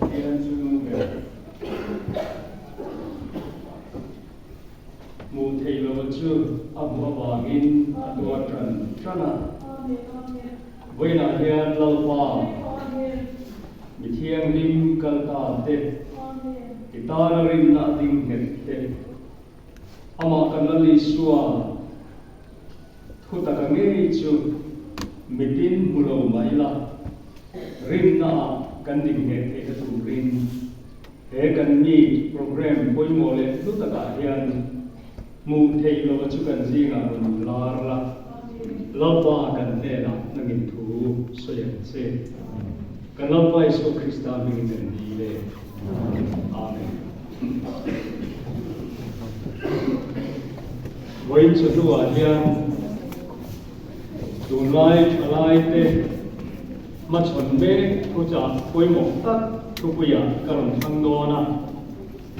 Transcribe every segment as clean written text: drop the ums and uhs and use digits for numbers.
thiên sư về mù thầy là vật chưa âm hoa in tua trần trana với là hiền lâu qua bị thiêng lim cần ta tê kita rin na ding het tê ama kan li suwa thu ta ka nge chu mitin mulo maila rin na kan ding het e tu rin he kan ni program poi mo le thu ta ka hian mu thei lo chu kan zinga run lar la lapa kan te na nangin thu so yan se kan lapa iso Krista min den di le amen voin chu tu a hian tu lai te ma chon me thu cha poi mo tak thu puya karon thang do na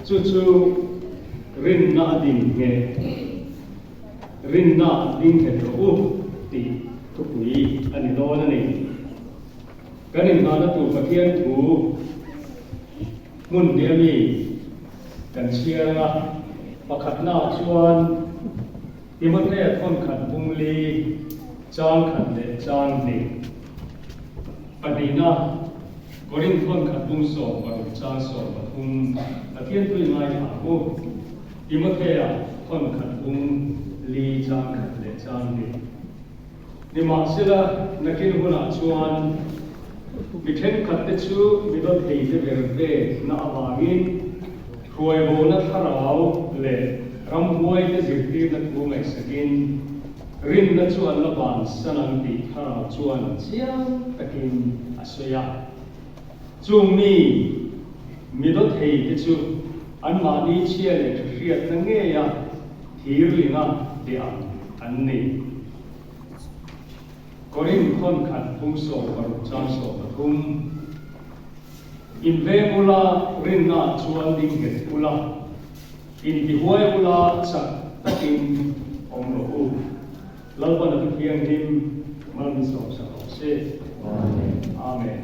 chu rin na ding nge rin na ding he ro ti thu pui ani do na ni kanin na tu pathian thu mun dia mi kan chia nga pakhat na chuan timothe thon khat bung li chang khat le chang ni padina korin thon khat bung so pa chang so pa bung pathian tu mai ha ko timothe thon khat bung li chang khat le chang ni ni ma sila nakin huna chuan mi then khat te chu mi do thei te verde na awangin khoi bo na tharau le ram huai te zirti na tu mai sakin rin na chuan la ban sanang ti tharau chuan chiang takin asoya chung mi do thei te chu an ma ni chia le riat na nge ya thir linga de an ni korin khon khat phung so paru chang so pathum in ve mula rin na chuan ding het ula in ti huai ula cha takin om lo u lalpa na thiang him man so sa se amen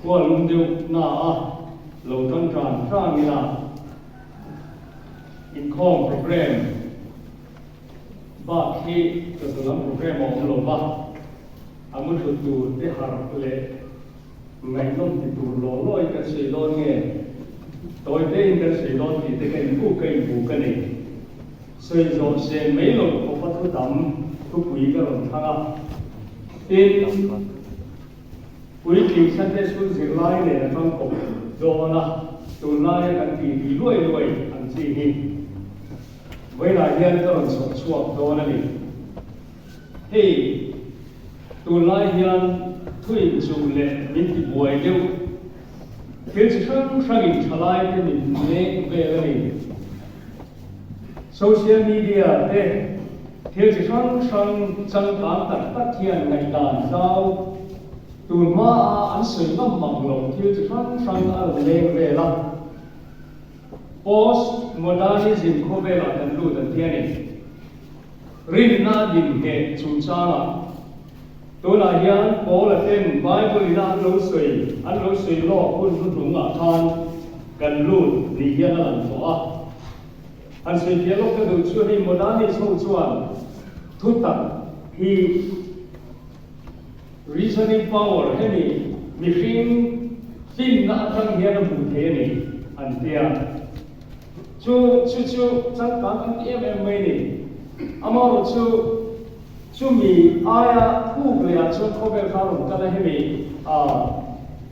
kwa lum deu na a lo tan tran ila in khom program ba khi to salam program om lo ba amun tu te har le ngai non ti tu lo loi ka sei lo nge toi te in ka sei lo ti te kan ku ka nei sei zo se mei lo ko pa tu dam tu pui ka ron thanga in pui ki san te su zir lai le na thang ko do na tu lai kan ti loi an chi ni với lại hiện các bạn sống chuộc đó là gì thì tu lai hiện thuê chủ lệ mình thì buổi đâu thế chỉ sang in trả lại thì mình lấy về là gì social media thế chỉ sang chẳng cảm tất hiện ngày đàn sao tu ma ăn sấy ngâm bằng lòng thế chỉ sang ăn lên về là post modernism ko ve la dan lu dan tiani rin na din he chu cha la to la hian ko la ten bible ina lo soi lo kun lu nga than kan lu ni hian lan fo a an sei pia lo ka du chu ni modernism chuan thu tak hi reasoning power he ni mi fin na thang hian bu the ni an tia chu chẳng cảm em mấy nè, amaro chu mi aya thu về chu có về khá lắm cái này mi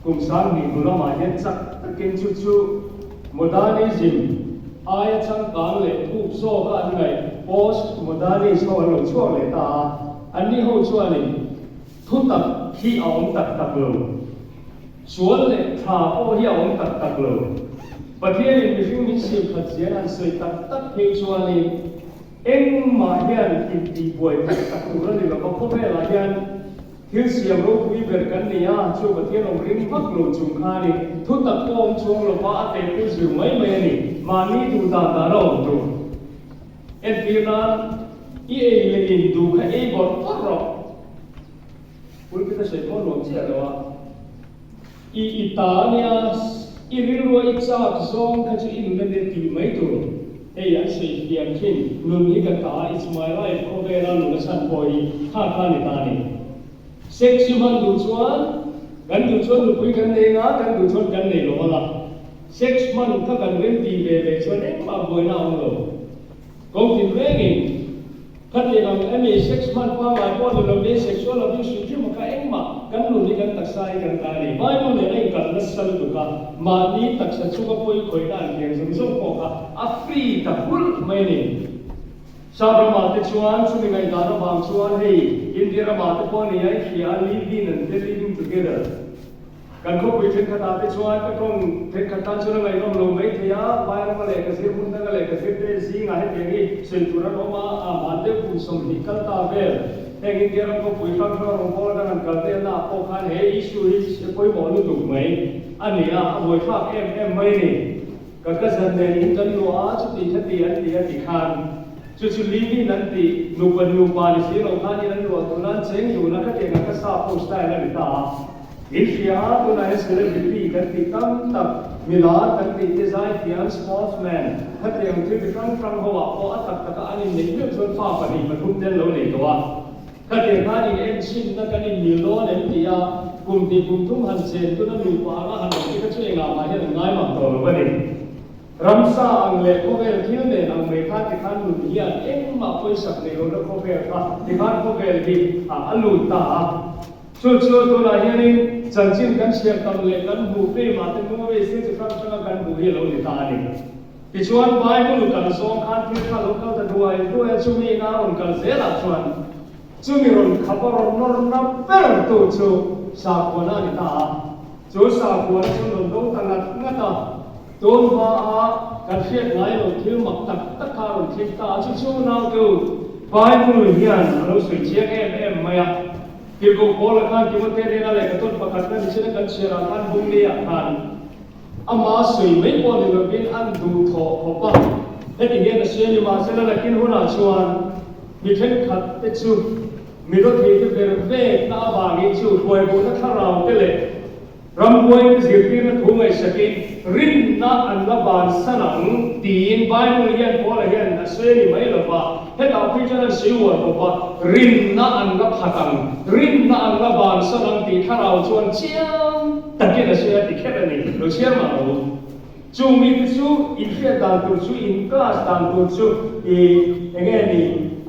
cùng sáng mi bữa mà hiện chắc cái chu modernism aya chẳng cảm lệ thu so cái anh này post modernism so là chu lệ ta anh đi hậu chu anh thu tập khi ông tập luôn xuống lệ thà ô hi ông tập luôn Pathian in before me say pathian and say tak pejwali eng ma hian in ti boy tak tu ran ni ko ve la hian thil siam ro wi ber kan ni a chu pathian ong ring mak lo chung kha ni thu tak kom chung lo pa ate pu zu mai ni ma ni tu ta ro tu et vietnam i e le in du kha e bor ro pul pita sei mo lo chia lo Italia irilwa itsa song khachu inmene ti mai tu hey an sei tiam thin nun hi ka ta it's my life ko vera nu san poi kha ni ta ni sexy man du chuan kan du chuan nu pui kan nei nga kan du chuan kan nei lo la sex man ka kan ren ti ve chuan em ma boi na ong lo ko tin rengin kan le nam emi sex man pa mai po lo be sexual abuse ti ma ka em ma kan nu ni kan taksai kan ta ni bible le nei kan nasal tu ka ma ni taksa chu ka poi khoi dan ke zum zum ko ka afri ta hul mai ni sabra ma te chuan chu ni ngai da na bang chuan hei indira ma te po ni ai shi a living and living together kan ko pui chen kata te chuan ka kong te kata chu na ngai nom lo mai thia bai ra le ka se mun da le ka se te si nga he te ni sen tu ra no ma a ma te pu som ni kal ta ve te ngi te ra ko pui phang ro ro ko da nan kal te na ko khan he issue hi se poi mo lu tu mai ani a moi pha em mai ni ka ka san ne ni kan lo a chu ti thati an ti khan chu livi nan ti nu pa ni si ro khan ni nan lo tu nan cheng yu na ka te na ka sa po style na ta India tu na es celebrity kan ti tam tak milar kan ti design fian sportsman khat yang ti front ho wa ko atak tak ani nei me chon fa pa ni pathum den lo nei to wa khat yang ha ni en sin na kan ni lo nen ti ya kum ti kum thum han chen tu na lu pa ga han ti ka chu nga ma he ngai ma to lo ba ni ramsa ang le ko vel thil ne ang me kha ti khan lu hian em ma poi sak nei lo ko vel ka ti khan ko vel hi alu ta chu tu la hian Janjin kan share tam le kan bu pe ma te mo ve se chakam changa kan bu hi lo ni ta ni pichuan bai mu kan song khan thi kha lo ka ta duai duai chu mi na ron kan ze la chuan chu mi ron khabar nor na per tu chu sa ko na ni ta chu sa ko na chu ron do ta na nga ta ton ba a kan share ngai lo thil mak tak tak kha ron thi ta chu na ko bai mu hian lo sui che em maya Kirko bola kan kimo tere na le katon pakatna ni sila kan shira kan bungli akan ama sui mai po ni lobin an du tho hopa heti hian na sheni ma sila la kin huna chuan mi then khat te chu mi ro the te ber ve na ba ngi chu koi bo na tharau te le ram koi ni zirti na thu mai sakin rin na an la ban sanang tin bai mu hian po la hian na sheni mai lo ba heta picture si wa ko ba rin na an la phatang rin na an la ban sanang ti tharau chuan chiam takin a sia ti khela ni lo chiam ma lo chu mi chu in fe dan tu chu in class dan tu chu enge ni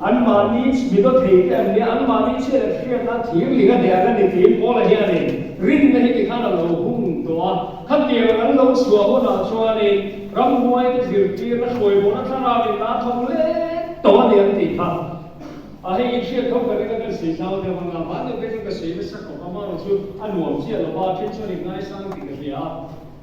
an ma ni mi do thei te an ni an ma ni che la fe na thir li ga de ga ni ti po la hian ni rin na hi ti khana lo hung to a khat ti an lo chua ho na chua ni ram huai te zir ti na khoi bo na thara ni na thong le to ni an ti tha a hei chia thong ka ka si sao de ma ma de pe ka si me sa ko ma ro chu an nuam chia lo ba thin chu ni ngai sang ti ka ria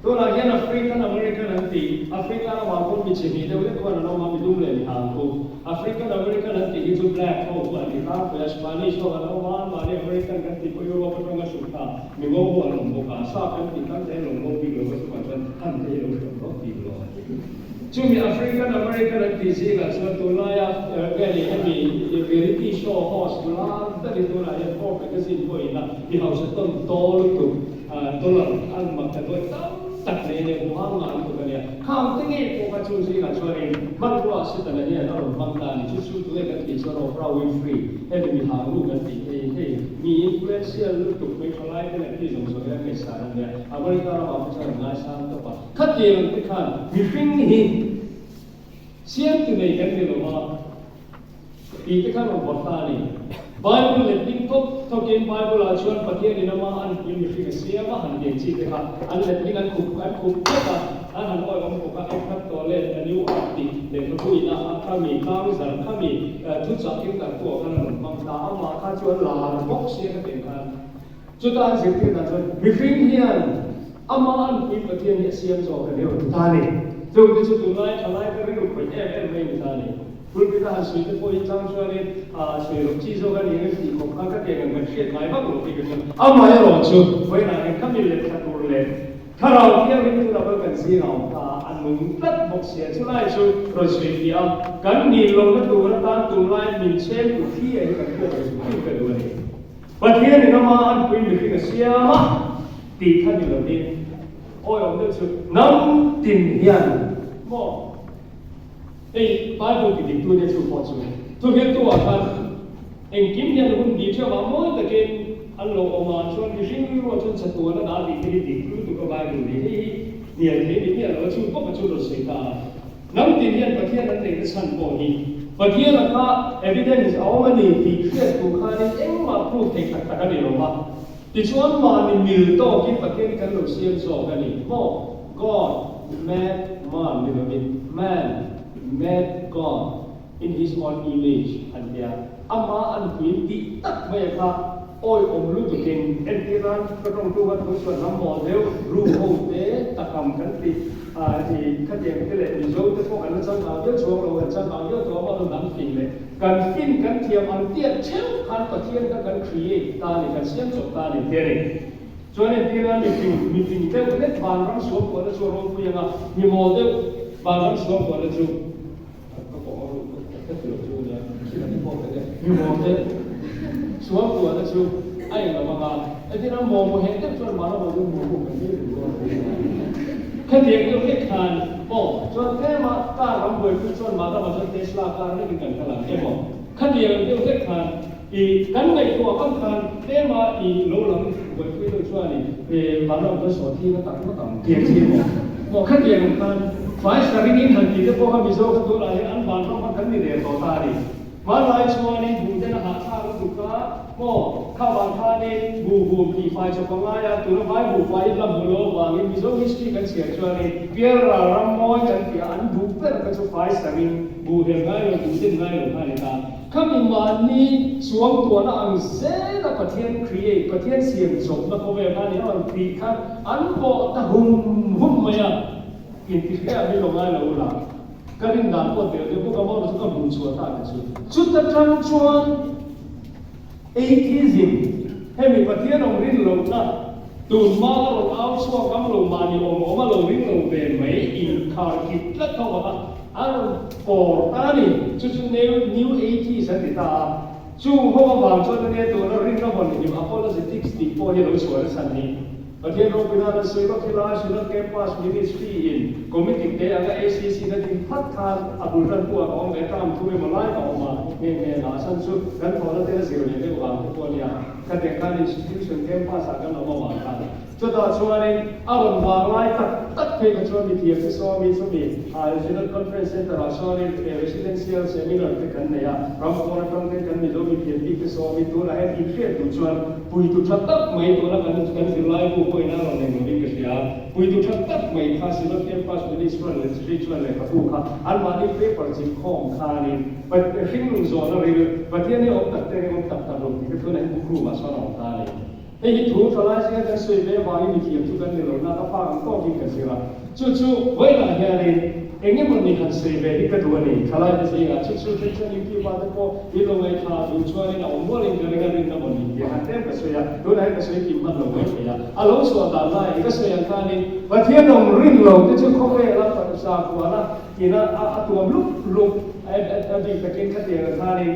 to la hian African American an ti Africa na wa ko mi che ni de le ko na no ma mi dum le ni ha ko African American an ti hi chu black ko wa ni ha ko Spanish ko na wa ma ni American kan ti ko Europe ko nga su ka mi go wa no mo ka sa kan ti kan te lo mo bi lo ko ma chan kan te lo ko ti lo chu mi African American an ti si ga so to la ya ga ni ha mi reality show host la da ni to la ya ko ka si ko ina i ha sa ton to lu tu to la an ma ka to tak le ne ko ha ngan ko ka ne khang te nge ko ka chu si ga chwa ni man ko si ta ne ne na ro mang ta ni chu chu tu le ka ti so ro pra win free he mi ha lu ka ti he mi influential lu tu me khalai ne ti jong so ya ke sa ne America ra ba sa na sa to pa khat ye ti khan mi fing ni siam tu ne kan ne lo ma ti ti khan ro ba ta ni Bible le ting tok token Bible a chuan pathian in ama an pin mi fing sia ma han gen chi te kha an le ting an khup ka an han oi om ko ka khat to le new ati le ko hui na kha mi kang zar kha mi thu cha king ta ko kan mang ta ama kha chuan la bok sia ka ten khan chu ta an zir ti na chuan mi fing hian ama an pin pathian ni siam zo ka le ta ni chu chu tu lai thalai ka ri ru ko em mai ta ni Pulpita han sui te poi chang chuan ni sui ro chi zo ga ni nge ti ko ka te ga nge hriat mai ba lo ti ga a mai ro chu foi na en kamil le kha tur le tharau ti ri tu la ba kan si ngau ta an mung tat bok sia chu lai chu ro sui ti a kan ni lo na tu na tan tu lai min chen tu thi ai ka ko ro su ka do ni pathian ni na ma an pui mi ki sia ma ตีท่านอยู่แบบนี้โอ้ยผมเลือกชุดน้ำติ่นเฮียนหม้อไอ้ป้ายดูติดตัวเนี่ยชุดพอชุดทุกเรื่องตัวกันเองกินเนี่ยคุณดีเชื่อว่าเมื่อแต่เกณฑ์อันลงออกมาชวนดิฉันรู้ว่าชวนสัตัวแล้วด่าดีที่ดีรู้ตัวก็ไปดูดีเนี่ยเนี่ยเราชุดก็มาชุดเราเสียตาน้ำติ่นเฮียนประเทศนั้นเองก็สั่นโบนี้ประเทศละค่ะ evidence เอามานี่ที่เครียดตัวข้านี่เอ็งมาพูดเองแต่กันเดียวมาดิฉันมานี่มิลโต้ที่ประเทศกันเราเสียงสอบกันนี่ก็ God made man man made God in his own image อันเดียอามาอันพิธีตัดไม่ค่ะโอ้ยอมรู้ตัวเองเอ็นที่นั้นก็ต้องดูว่าตัวส่วนน้ำมอเดลรู้โอ้เดตะคำกันติที่ขัดแย้งกันเลยมีโจ้ที่พวกอันนั้นจังเอาเยอะชัวร์เราจังเอาเยอะตัวมาเราหนังฟินเลยการฟินกันเทียมอันเตี้ยเช่นการประเทียนกันครีเอทตาในการเสียงจบตาในเทียนส่วนในที่นั้นมีฟินเท่านั้นบางรังสวมตัวนั้นชัวร์เราคุยกันมีโมเดลบางรังสวมตัวนั้นชัวร์ก็บอกว่าก็คือชัวร์เนี่ยคิดอะไรพวกนี้มีโมเดลสวมตัวนั้นชัวร์ไอ้เราบางไอ้ที่นั้นมองเห็นก็ชวนมาเราดูมองกันที่ดูว่าขัดแย้งกันเล็กขานโอ้ชวนแค่มาการรำเบิดชวนมาถ้ามาชวนเทสลาการนี่เป็นกันขนาดแค่บอกขัดแย้งกันเล็กขานอีกันในตัวข้างขานเท่มาอีโลลังเบิดคุยด้วยช่วยนี่บางเราก็สอนที่ก็ต่างเกี่ยงที่บอกขัดแย้งกันฝ่ายสตรีนี่ทันทีที่พวกเขามีโซ่ตัวอะไรอันบางต้องมากันนี่เรียนต่อตาดิมาลายชัวนี่ดูจะหาทางสุขะก็ข้าวบางท่านี่บูที่ฝ่ายชาวบ้านyaตัวฝ่ายบูฝ่ายลำบุโลวางมีโซ่ฮิสตรีกันเสียชัวนี่เกี่ยวกับรำมวยกันที่อันดูเปิดกันชัวฝ่ายสตรีบูเห็นไงเราดูเส้นไงเราท่านี่ตาข้ามีมานี่สวมตัวน่ะอังเซ่ละประเทศครีเอทประเทศเสียงสมนะเขาเวลานี้อันปีคันอันบอกตะหุ่มมาอ่ะกินที่แค่ไม่ลงไงเราละkarin dan po te de ko mo so ka bun chua ta ka chu ta tran chuan atheism he mi pathian ong rin lo na tun ma ro au chua kam lo ma ni ong ma lo rin lo be mai in khar kit la ka wa an ko ta ni chu new atheism ti ta chu ho ba chu ne to ro rin ka bon ni apologetics ti po ni lo chua san niประเทศโลกพินาศสวยก็ที่ลาสุดแก่ป้าสมินิสทรีอินคอมมิตี้เตะอะไรACCนั่นที่พัฒนาอับุรันตัวของเมตามทุเรมาไล่ออกมาเมนาสันสุดกันพอแล้วเตะสิ่งนี้เรื่องวางตัวเนี่ยกันแต่การอินสติทูชั่นแก่ป้าสักกันออกมาว่ากันจุดต่อช่วงนี้อารมณ์วางไล่ตัดเพลงช่วงมีเทียบที่ซ้อมมีสมิRegional Conference Center ช่วงนี้residential seminar ที่กันเนี่ยเราพอเราฟังกันมีโลกมีเทียบที่ซ้อมมีตัวอะไรที่เครียดตัวช่วงปุยตัวชัดตัดไม่ตัวละกันสิไล่บุกไปน่าเราเนี่ยมันก็เสียปุยตัวชัดตัดไม่ข้าสิเราเทียบป้าสุดที่ส่วนเลยที่ส่วนเลยครับทุกข้าอันมาที่เฟเปอร์จิของข้านี่ไปฟิล์มโซนอะไรประเทศนี้องค์ตัดเตะองค์ตัดตลกที่ตัวนั้นบุกรุมาสอนของข้านี่ไอ้ที่ถูกทลายเสียกันสวยเลยว่ามีเทียบทุกกันเนี่ยเราหน้าตาฟังก็กินกันเสียละจู่ๆเวลาเฮียนี่เองมันมีคันเสียเลยที่กระดูกนี่ทลายจะเสียจู่ๆที่นี่ที่ว่าแต่ก็อีลงไอ้ท่าดูช่วยเราโมเลกุลกันเรื่องมันนี่เดี๋ยวหันเต็มก็เสียดูไหนก็เสียกินมันลงไว้เสียอารมณ์ส่วนต่างได้ก็เสียท่านี่ประเทศเราริ้นเราที่จะเข้าไปรับประชาชนนะที่นั่นตัวลุกไอ้ที่ตะเกียงขัดแย้งท่านี่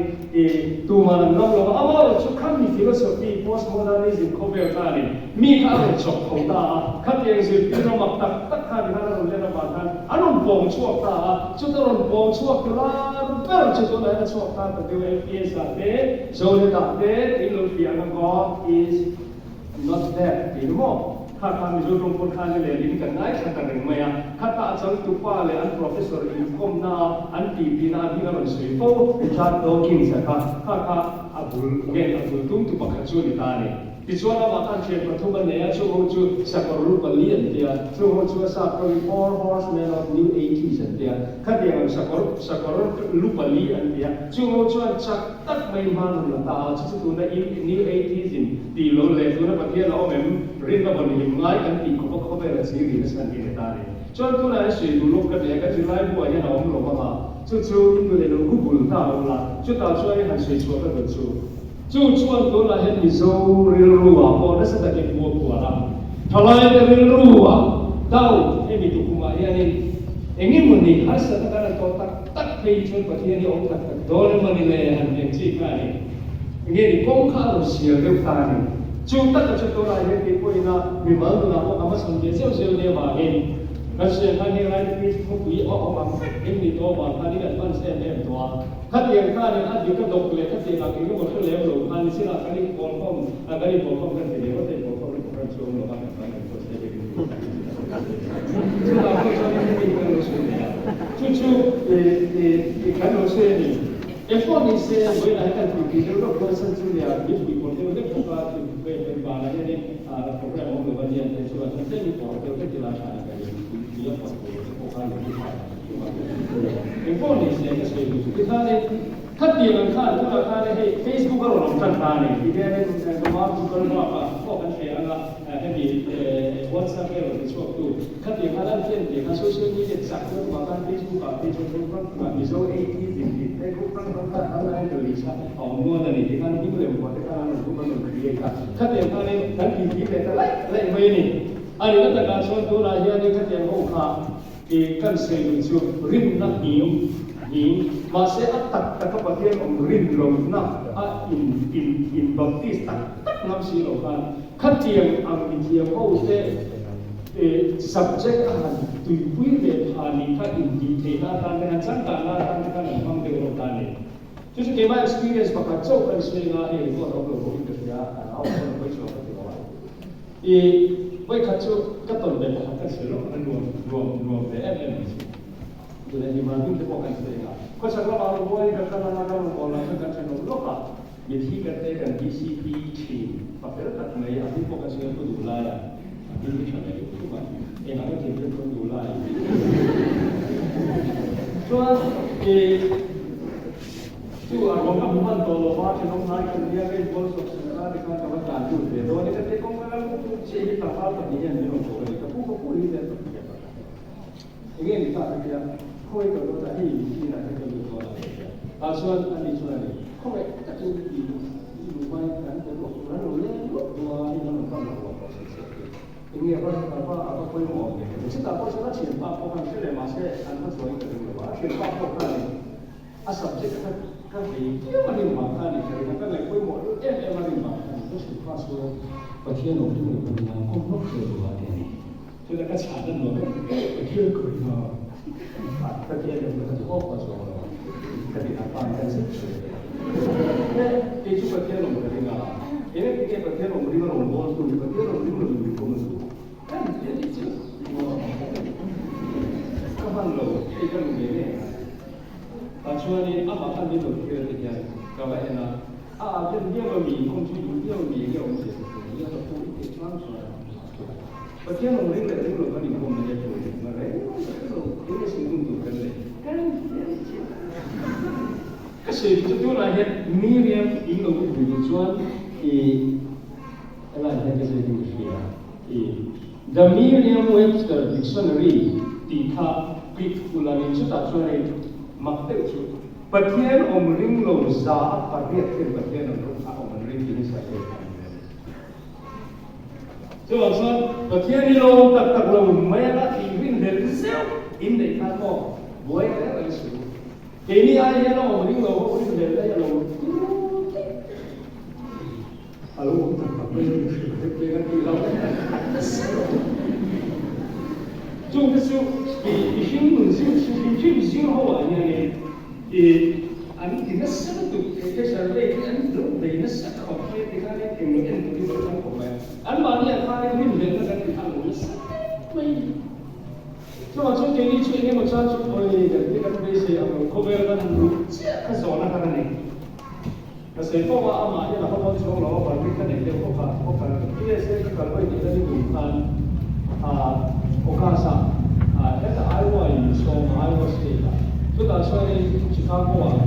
ตัวมันน้องเราเอาว่าชุดขั้นมีฟิโลโซฟี postmodernism เข้าไปท่านี่มีข้าวจบของตาขัดแย้งสิ่งที่เรามาตัดข้าที่นั่นเราเรียนมาท่านอันนั้นปองชั่วตาชุดนั้นปองชั่วกลางเปิดชุดนั้นชั่วตาแต่เดี๋ยวเอสาเดโซเลตาเดอิโลฟีอันนั้นก็ is not that ที่นู้นข้าทำจุดลงคนข้าเนี่ยลิ้นกันได้ข้าแต่เรื่องไม่อะข้าตาจังตุป้าเลยอัน professor อินคอมนาอันตีปีนาที่เราสวยโฟเป็นชาติโตกินสักข้าอับดุลเกนอับดุลตุ้มตุปักจูนิตานี่ที่ชวนเรามาตั้งเชียร์ประทุบันเนี่ยช่วงจู่สักการุปเลียนเดียช่วงจู่สักการุ four horsemen of new ages เดียข้าเดียงสักการุลุปเลียนเดียช่วงจู่สักตัดไม่มาหนุนตาจู่ตัวนั้น new ages ตีโลเลตัวนั้นประเทศเราเหมือนเรื่องแบบนี้ง่ายกันตีเขาไปรัสเซียที่สันติตานี่จนตัวนั้นสื่อดูโลกกันเนี่ยก็จะไล่บัวเนี่ยเราไม่รู้ว่าจู่อินโดนีเซียกูบุลตาเราละจู่ตาช่วยหันสื่อช่วยกันจู่ชวนตัวเราเห็นมิโซริรัวพอได้สักแต่บัวบัวละทลายแต่ริรัวเต้าให้มีตุกุมาอย่างนี้เองนี่มันนี่ฮัสตะการตัวตักไปชนประเทศนี้องค์ตักโดนมันนี่เลยหันยังชีพกันนี่เงี้ยนี่กองข้าวเสียเรื่องตานี่ chúng ta có chỗ này thì cái na vì mở từ nào cũng có sản phẩm siêu này mà hiện cái sự anh em lại đi không quý ở mà em đi to mà anh đi ăn xem em to khách tiền khách này anh đi cái độc lệ khách tiền là cái một cái lệ rồi anh sẽ là cái đi bồn không cái đi bồn không cái gì có thể bồn không thì cũng chịu nó mà cái này có thể được chúng ta không cho nên cái cái lối sống này chú cái lối sống này F1 ni se với lại cái gì cái đó có sản xuất là biết bị một cái cái phục vụ về bà này này program của người dân thì chúng ta sẽ đi vào cái cái là cái gì đó có thể có cái gì phải F1 ni se cái gì cái thằng này khách tiền ăn khá chúng ta khai này Facebookก็ลงทันทีนี่ที่เนี่ยก็มาดูกันว่าพวกกันเองละให้มีWhatsApp ก็เลยช่วยดูkhách tiềnมาแล้วเช่นที่ทางโซเชียลมีเดียสักก็มาทาง Facebook กับที่ชมกันมามีโซเอทีที่ได้ก็ตั้งแต่อะไรก็ลิซ่าเอาเมื่อนั้นที่ทางนี้ก็เลยบอกว่าทางนั้นก็มันเรียกกันkhách tiềnมาเนี่ยทางที่ที่เป็นอะไรไม่นี่อันนี้ก็การส่วนตัวรายย่อยนี่khách tiềnเขาค่ะที่กันเสพอยู่ริมนักหิวmasih atak kapatian rin rom na in baptista ngam si lokan khatiang ang intiang ho se subject ahan tuipui de phani ka in di na tan kan sang ta na tan kan mang de ro tan ni chu ke ma experience pa ka chau kan se nga e ko ro ko ko ke ya au ko ko chu ka ti wa wai ka chu ka ton de pa ka se ro kan nuam de em Sudah dimana kita bukan sehingga. Kau sekarang baru boleh katakan orang orang sekarang sekarang lupa. Jadi katakan DCP team. Tapi tak mulai aku bukan sehingga tu dulu ya. Ini macam ni tu kan. Yang ada kita tu dulu ya. Soal tu orang kan bukan kalau macam orang naik dia kan bos sekarang dengan kawan tantu. Dua ni kita kau kalau ciri tapal tak dia ni orang kau ni. Tapi kau ini dah tu. Ini kita dia kau itu dah ini nak kita buat apa? Asal anda cuma ni, kau tak cuci di rumah kan? Terus orang orang dua ini orang kan buat proses. Ini apa kau mau? Kita apa sahaja siapa kau kan sudah masih anda suami kerja apa? Siapa kau kan? Asal kita kan dia mana makan ni? Kalau kan lagi kau mau, mana makan? Terus kita suruh bagian orang tu orang kau nak kerja apa ni? Sudah kan cadang orang, bagian kau ni. Bagian yang berada apa soalnya? Tapi apa yang saya itu bagian yang berada mana? Ini kita bagian yang berada orang bos tu, bagian yang berada di komus tu. Kan jadi itu. Kapan lo? Ikan begini. Kecuali apa kan dia berkira dia. Kalau enak, dia lebih kontribusi dia lebih dia orang dia tu politik langsung. Bagian yang berada di luar kan ibu menjadi politik. Ini singgung tu kan le. Kasi itu lahir Miriam ingin berjuang Allah yang kita diusia. The Merriam-Webster Dictionary tiga pit ulangi itu tak suara makna itu. Bagian omring lo zaa pariat ke bagian omring jenis apa? So bagian lo tak lo merah ingin dari sel. Ini kan kok, boleh ada isu. Ini ayah lo mending lo, boleh bela ya lo. Halo, apa yang dengan hilang? Jom kesu, di sini hawa ni, ani tidak satu kesalahan ini tu, tidak satu kali kita ni kemudian kita bertemu kembali. Anu mana yang kali ini bela kan kita lulus. So macam ini cuci ni macam cuci jadi kan biasa apa cover kan kan zona kan ni. Kasi kau ama ya nak kau cuci lawa balik kan ni kau kan dia saya kalau ini jadi bukan okasa ada Iowa ini so Iowa State. So dah cuci Chicago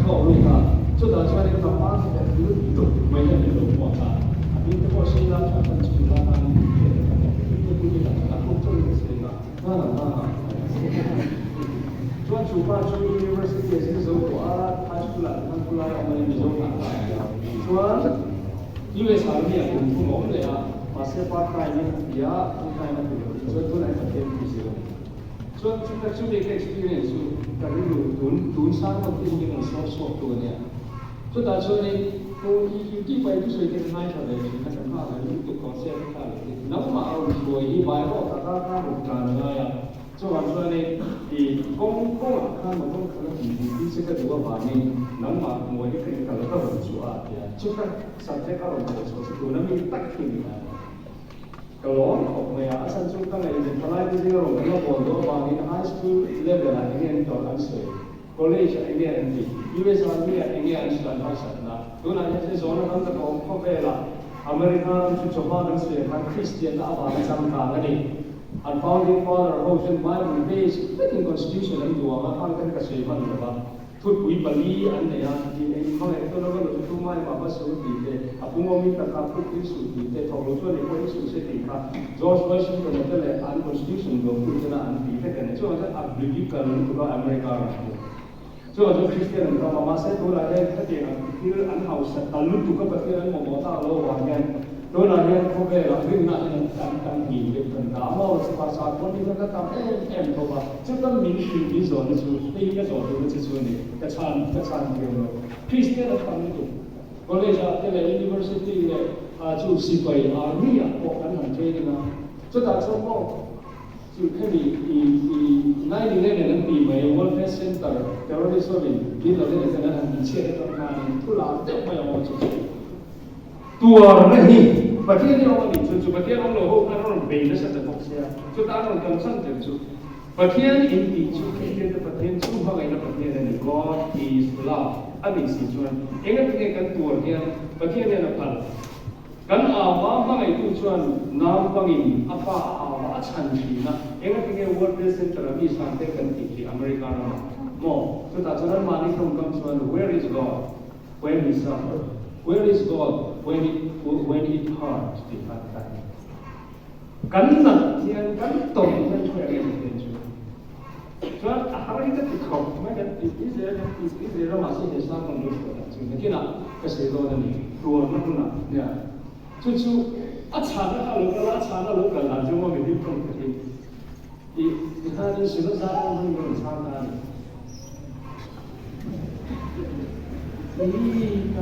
kau lupa. So dah cuci tempat yang itu banyak itu buat. Tapi kau sih lah akan cuci lah itu punya aku tu ni Tuan cuba cuci universiti di Zohor, high school yang mana di Zohor. Tuan, US Army yang untuk mau le masih part time dia full time tu. Tuan tu nak kerja di sini. Tuan kita cuba experience tu, kalau tun sana mungkin dengan soft tu ni. Tuan dah cuba ni tôi đi bay tôi suy nghĩ ngay sau này thì nó cũng là những cái con xe nó là nó mà ở đuôi đi bay đó ta một cái này à cho anh cho nên thì công khăn mà công khăn thì sẽ cái điều mà mình nắm mà mỗi cái cái là các đồng chủ à thì trước các sản xuất các đồng chủ sẽ tụi nó mình tách thì cái đó học này à sản xuất các này thì thay vì cái rồi nó còn đó mà mình high school level là anh em chọn anh sẽ college anh em thì US Army anh em chọn anh sẽ là tôi nói cái zone nó cũng có về là American chú chọn anh sẽ là Christian đã vào trong cái này and founding father Ocean Bible based written constitution and do ama kan kan ka sevan ba thut pui bali an ne ya di ei ko e to lo tu mai ma ba su di te apungo mi ta ka pu ti su di te to lo so ne ko su se ti ka George Washington ne le an constitution do pu na an di te ka ne so ta ab bi ka lu ko America ra so jo Christian ka ma se to la le ta ti an house ta lu tu ka pa ti an mo ta lo wa gan tôi là nhân không về là vinh nạn nhân tăng nghỉ việc phần cá mau sự phạt sạt con đi nó tăng em thôi mà trước tâm mình thì ví dụ như chú đi cái rồi thì chú này cái sàn nhiều rồi Christian là tăng nhiều college cái này university này chú sĩ quan army à hoặc là hàng chơi này chú ta cho mo chú cái gì này đi lên là bị mấy World Trade Center terrorist rồi đi là lên cái này hàng chia cái trong này thu làm tiếp mấy ông chú tua nàyประเทศที่เราหนีจุดประเทศเราโลกเราเป็นและสัตว์พกเสียจุดตาเรากำสั่งถึงจุดประเทศอินดีจุดที่เป็นประเทศชุ่มเขาไงนะประเทศนี้ God is love อันนี้สิชวนเองก็เป็นกันตัวเนี่ยประเทศนี้นะพันกันอาวาไม่ตัวชวนน้ำบังอินอาฟ้าอาวาชันชีนะเองก็เป็น World Trade Center มีสังเกตกันที่อเมริกานะโม่จุดตาชวนมานี่ตรงกันชวน Where is God when we suffer Where is God when it hurts the heart time? Kan nặng thiên kan tổng thiên khỏe lên thiên chúa. Cho hari kita tikau, macam Israel masih Islam menurut kita. Kita keseluruhan ini dua mana ya. Cucu acana kalau kalau cuma mesti pun di hari sudah saya pun bersama. Ini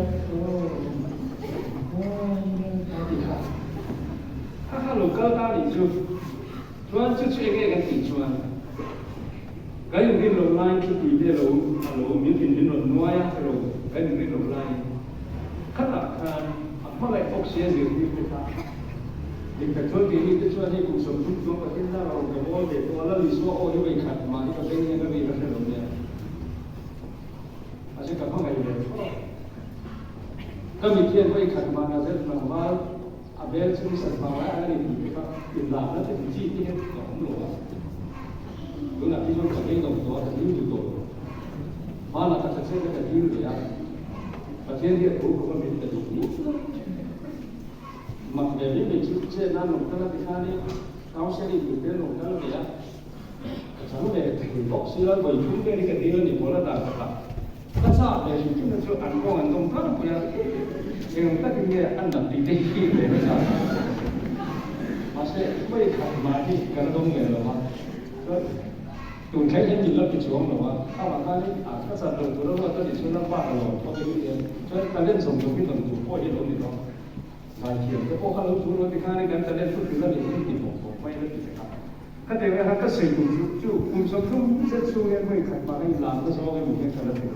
kalau kau tahu itu, tuan cucu ini kan tuan. Kau yang di lain itu dia kalau mungkin di Nuaya kalau kau yang di lain, katakan apa lagi fokusnya di kita. Di betul ini itu tuan ini khusus tuan pakai lah orang kau boleh tuan lalu semua orang itu ikat mari pakai ni kan ni kan dia. Asyik kau nggak ada. Kami kian baik kat mana saja nama abel cuma serba ada di kita tindak nanti biji ini kan luar. Tu nak kita pakai dong tu ada di tu. Mana kata saya kata di dia. Pasien dia tu kau minta tu. Mak dia ni cuci nan nak kalau dikani kau sendiri tu dia nak kalau dia. Kalau dia box sila kau itu dia ni dia ni bola dah tak. Kasa dia itu tu angkong kan punya yang tak kira anda tidak kira macam masih boleh mati kerana dong melawan. Tu saya yang jelas kecuali melawan. Awak kali kasa dong tu lalu ada di sana apa kalau kau dia. Jadi kalian semua kita tu oh dia dong itu. Baik ya. Tapi kalau tu lalu dikani kan kalian tu kita ni ini pokok. Baik lagi sekarang. Kadang kadang kita sibuk tu, unsur tu sesuatu yang boleh kerana hilang tu semua yang mungkin kalau tu.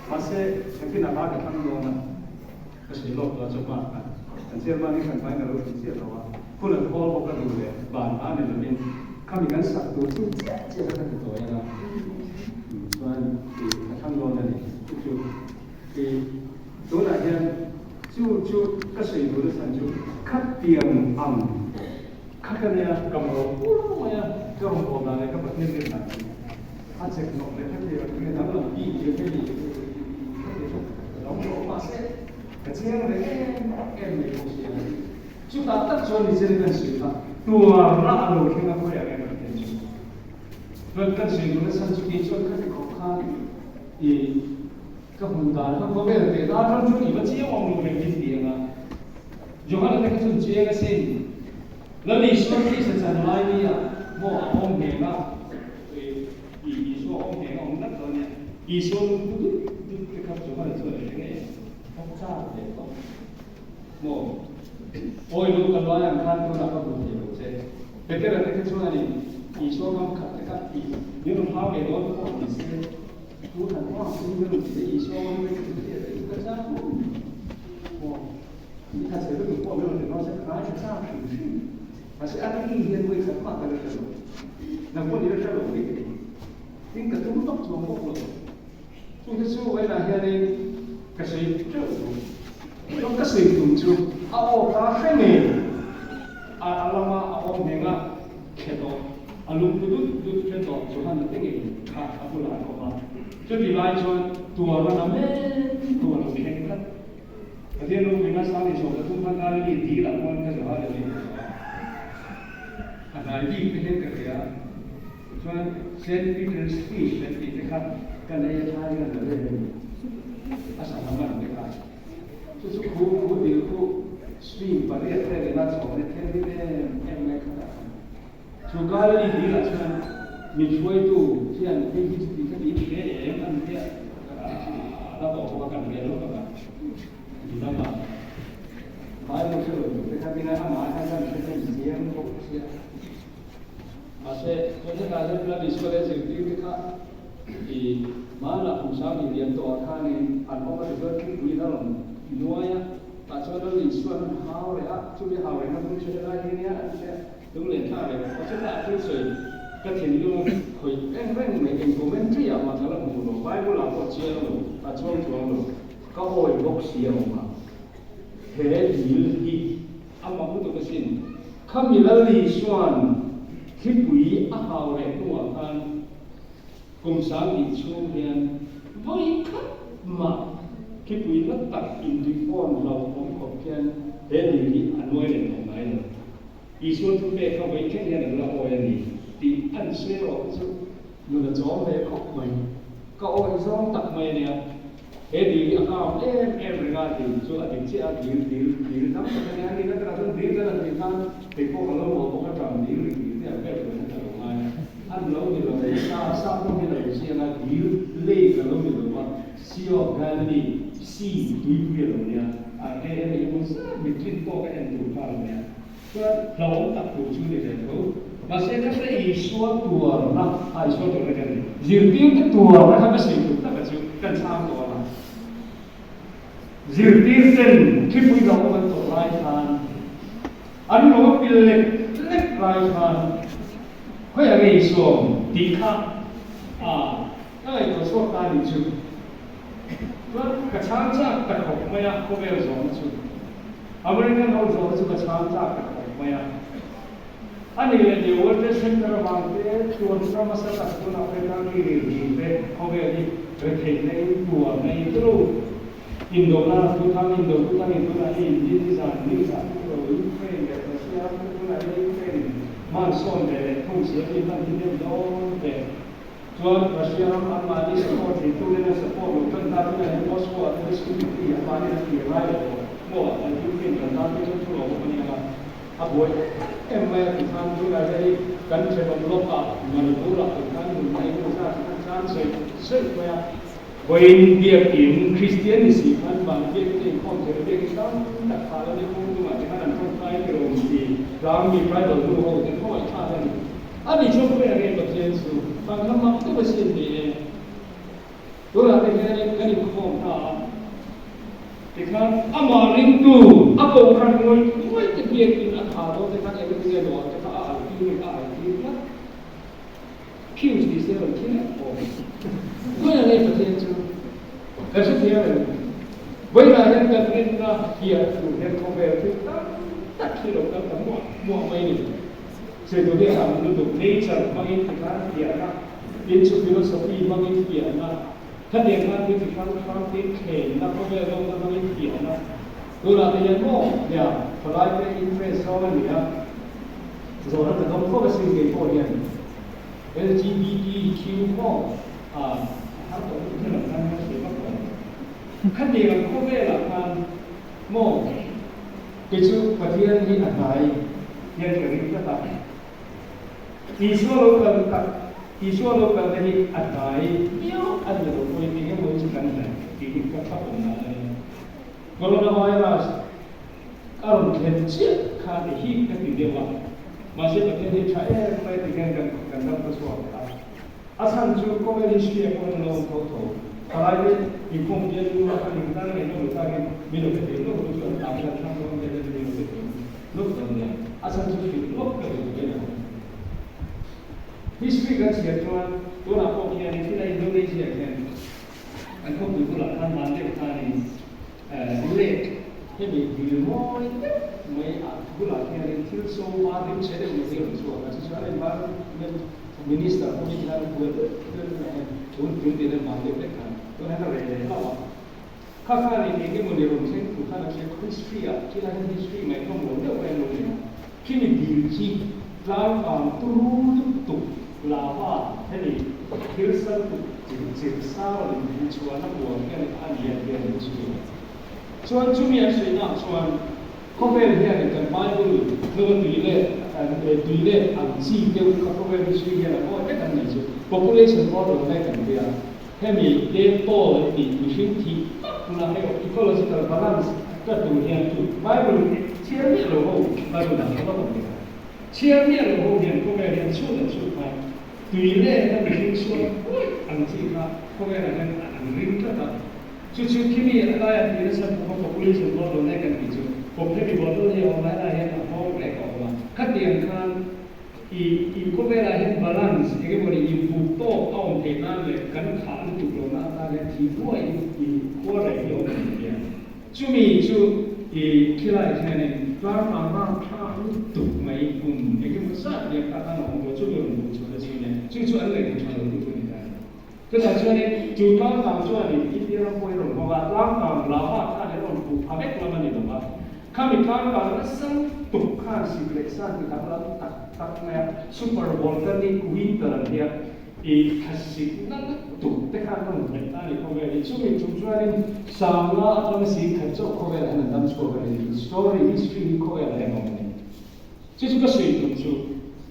Masih mungkin ada kan dona kasi lok la coba kan anjir mani kan paling kalau sih lawa kulan call bukan dulu ya bahan ane lebih kami kan satu tu cerita kan itu ya kan soal di kan dona ni itu di dona yang cu kasi dulu sanju kat tiang kakaknya kamu ya kamu orang ni kapan ni nanti acek nok ni kan dia kita tahu dia dia kecil ni em ni khususnya. Kita tak jual di sini kan sudah. Dua orang orang kita boleh yang berkenci. Bukan sehingga sanjung jual kan kokkan di kemudahan. Kalau boleh kita orang jual ibarat siapa orang boleh beli dia kan. Jangan ada kita jual ke sini. Lalu isu ni secara lain ya, mau orang mereka, isu orang mereka orang nak tanya isu itu kita cuma jual ini. sao để có một ôi lúc cần nói rằng khăn tôi là có một điều thế thế cái là cái số này ý số không khắc cái các ý nhưng mà how để nói có một sự tôi là có một sự nhưng mà ý số không cái cái sao你看谁都有过没有等到这个还是啥程序，还是按照一天为什么那个时候，那我这个事儿我给你个怎么动作我了，所以说为了现在个谁这种，个谁动作，我他还没，阿拉嘛我明啊，看到，路都看到，就看到这个看不来好吗？这里来说多了那么多了看看。Jadi lu dengan sekali soal itu kan kali di lakukan kesalahan dari ada di pihak kerja, cuma sendiri speech dan didekat kan ayat hari yang ada asal nama mereka. Jadi ku stream pada ada dengan soal itu yang mereka. Juga di lakukan mencuba itu yang di yang anda apa akan berlaku apa. Nama, baik macam tu. Kita bila amal kan kita siang fokus ya. Masih kita ada pula di sekolah seperti kita di mana usaha yang tu akan ni, apa juga kita dalam nuaya, macam dalam isu hal ya, cuma hal yang tu cerita lagi ni ada. Tu lain hal ya. Macam tu tu ketin tu, koi enggak komentari apa dalam mulut. Bible apa cia tu, macam tu. Có hồi gốc xìa mà thế thì âm ấm của tôi xin không như là lý xuân khi quý ác hào để nuôi ăn cùng sáng đi chung hiền với khách mà khi quý nó tập in đi con lâu không có kiên thế thì ăn nuôi để không ai nữa ý xuân chúng ta không phải kết hiền là ôi này thì ăn xế rồi chứ người ta gió về khóc mình có ôi gió tập mày nè di account regarding so adiksi deal tam sebenarnya kita terus deal dalam kita teko kalau mau buka jam deal ini apa yang kita lakukan lalu di dalam satu kita usia deal lay kalau di dalam CEO gallery C dua ya ini between kau dan tu kalnya so lawan tak tuju di situ masih ada isu tuar isu tuar kan zirti tuar apa sih itu tak kan sama Zirtirten kipu ilaw man to right hand. Ano mo pilit left right hand. Kaya iso dika ay to so tani chu. But kachangcha kakok maya ko be zo chu. American house zo kachangcha kakok maya. Ani le de world center mangte tuan sama sa takun Afrika ki ri ko be ni rekhe tuan nei tru Indonesia, Bhutan, Indonesia, Indonesia, Ukraine, Russia, Ukraine, Manson, Rusia, Indonesia, John, Russia, Armani support, Ukraine support, Canada, Moscow, Security, Armani, Israel, more, and Ukraine, Canada, Canada, Avoid, American, Canada, country of Loka, Manipura, Canada, Canada, When dia in Christianity kan bang dia kita konser dia kita tak kalau dia pun tu macam mana nak try kerong di Rami Bible tu orang tu kau ikut kan ada cuba yang kita jesu bang nama tu bersih dia tu lah dia kan ikut tak Ikan amaring tu apa orang mui dia kita tahu dia kan itu dia doa kita kita Pews di sana kini Kau yang ni betul. Kasi dia ni, bila yang kita dia tu yang compare kita, tak kira kita mua main. Jadi dia ham duduk nature main kita dia nak, into philosophy main dia nak. Kan dia kan dia kan dia nak compare orang main dia nak. Dua dia mau dia, kalau dia interest orang dia, seorang tu kau kasi dia kau dia. LGBTQ more apa itu namanya siapa? Kan dia kau bela kan mau kecu bagian ini apa? Yang kita tak. Isu lokal ini apa? Yo ada lokal ini yang mau cakap ni. Ini kata orang. coronavirus karon kecil kali hip kan di dewa masih pakai Israel mulai dengan ganda persoalan asan juga komunikasi yang pun lawan foto kalau di kemudian dua kali kita ini kita minum itu itu akan sama dengan minum itu look dan asan juga look kan history kan sih tuan apa yang kita Indonesia kan aku dulu lah kan mandek kan late jadi di rumah mai aku lah kan itu so baru saya dah mesti so macam saya baru minister pun kita buat untuk dia mandek kan tu nak reda lah kakak ini mesti rumah tu kan saya history kita history mai kamu boleh apa yang kini dirji lawan tu lava jadi hilsan sirsa di cuan buat kan alian dia di cuan cumi asli nak cuan cover dia dengan Bible lalu tulis angsi dia cover di sini dia apa kan ni population model kan dia kami dia tol di mungkin ti pula ada ecological balance tu yang tu Bible cermin loh Bible dah apa tu cermin loh yang cover yang sudah sudah tuy lệ nó bị xuống ăn gì mà không phải là ăn ring đó chú khi mi ở đây thì nó sẽ có population của nó này cần bị chúผมให้มีบอลตัวที่ออกมาได้เห็นห้องแรกออกมาคัดเรียนกันอีก็เวลาเห็นบาลานซ์ที่ว่าอีบุกโต้เอาเทนั่นเลยกันขาถูกลงหน้าตาเลยที่ด้วยอีขั้วอะไรที่ออกมาเนี่ยchúมีchúอีที่ไรแค่นี้กลางมาข้างตุกไม่ปุ่มไอ้ที่มันสัตว์เรียกตาหนองหัวchúเดือดหัวchúอะไรเนี่ยchúอันเลยที่ทำเราดูนี่ได้ก็แต่ช่วงนี้chúกลางต่างช่วงนี้ที่เราคุยเรื่องว่ากลางต่างเราว่าข้าในเราปลูกทำให้ตัวมันนี่หรอวะข้ามีกลางต่างแล้วซึ่งตุกข้าสิเล็กสั้นที่ทำเราตักเนี่ยซูเปอร์วอลกันนี่คุยตลอดเนี่ยอีคัสสินั่นตุกแต่ข้าต้องเห็นได้เขาเวลีช่วงนี้ช่วงนี้สามล้านต้องสิขัดเจ้าเขาเวลีนั่นตั้งชั่วเวลีสตอรี่ฮิสตรีเขาเวลีมันนี่ที่สุดก็สุดตรงช่วง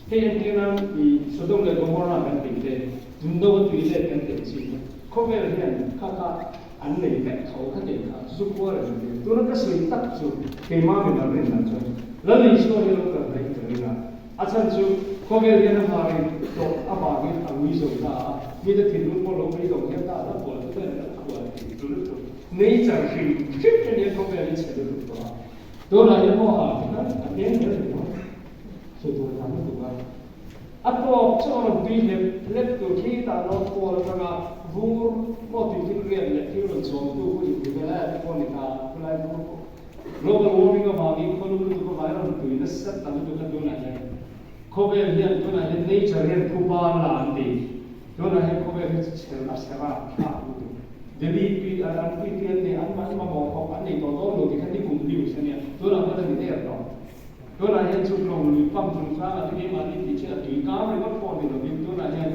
เที่ยงที่นั่นอีสุดตรงเลยก็มองหน้ากันติดเลยจุดโน้ตวิเลศกันติดสิเขาเวลีเนี่ยข้าอันนี้แบบเขาข้าเด็กข้าสุขว่าอะไรเนี่ยตัวนั้นก็สุดตักสุดเกี่ยมาเป็นอะไรนั่นช่วงแล้วในช่วงที่เราเกิดอะไรกันเนี่ยอาจารย์ช่วงเขาเวลีนั่นมาเองตัวอาบากิอาวิสุตามีแต่ถิ่นรุ่นพ่อเราไม่ต้องเห็นตาแล้วปวดตัวเนี่ยปวดติดตัวนี้นี่จะคือชิบเป็นยังเขาเวลีเฉยๆตัวนั้นยังพ่อหานั่นอันนี้เนี่ยสุดตัวทำให้ถูกไหมอันตัวช่วงปีเล็บตัวที่ตาเราปวดแล้วก็วูมอติที่เรียนเนี่ยที่เราสอนตัวผู้หญิงคนแรกคนนี้ค่ะคนแรกคนglobal warming ก็มาอีกคนรู้ตัวก็ไม่รู้ตัวนี้สักตั้งตัวกันตัวไหนเขาเวลีเนี่ยตัวไหน nature เนี่ยผู้บ้านหลานดีตัวไหนเขาเวลีเชื่อรับสารภาพเดี๋ยวปีอันปีเทียนเนี่ยอันมันมาบอกเขาอันนี้ตัวโตโลที่ขั้นที่ผมดิวเช่นเนี่ยตัวนั้นก็จะมีได้หรอตัวนั้นยังชุดลงหรือปั๊มชุดฟ้าที่นี่มาที่ที่เชื่อถือก้าวเลยก็พอดีเราบินตัวนั้นยัง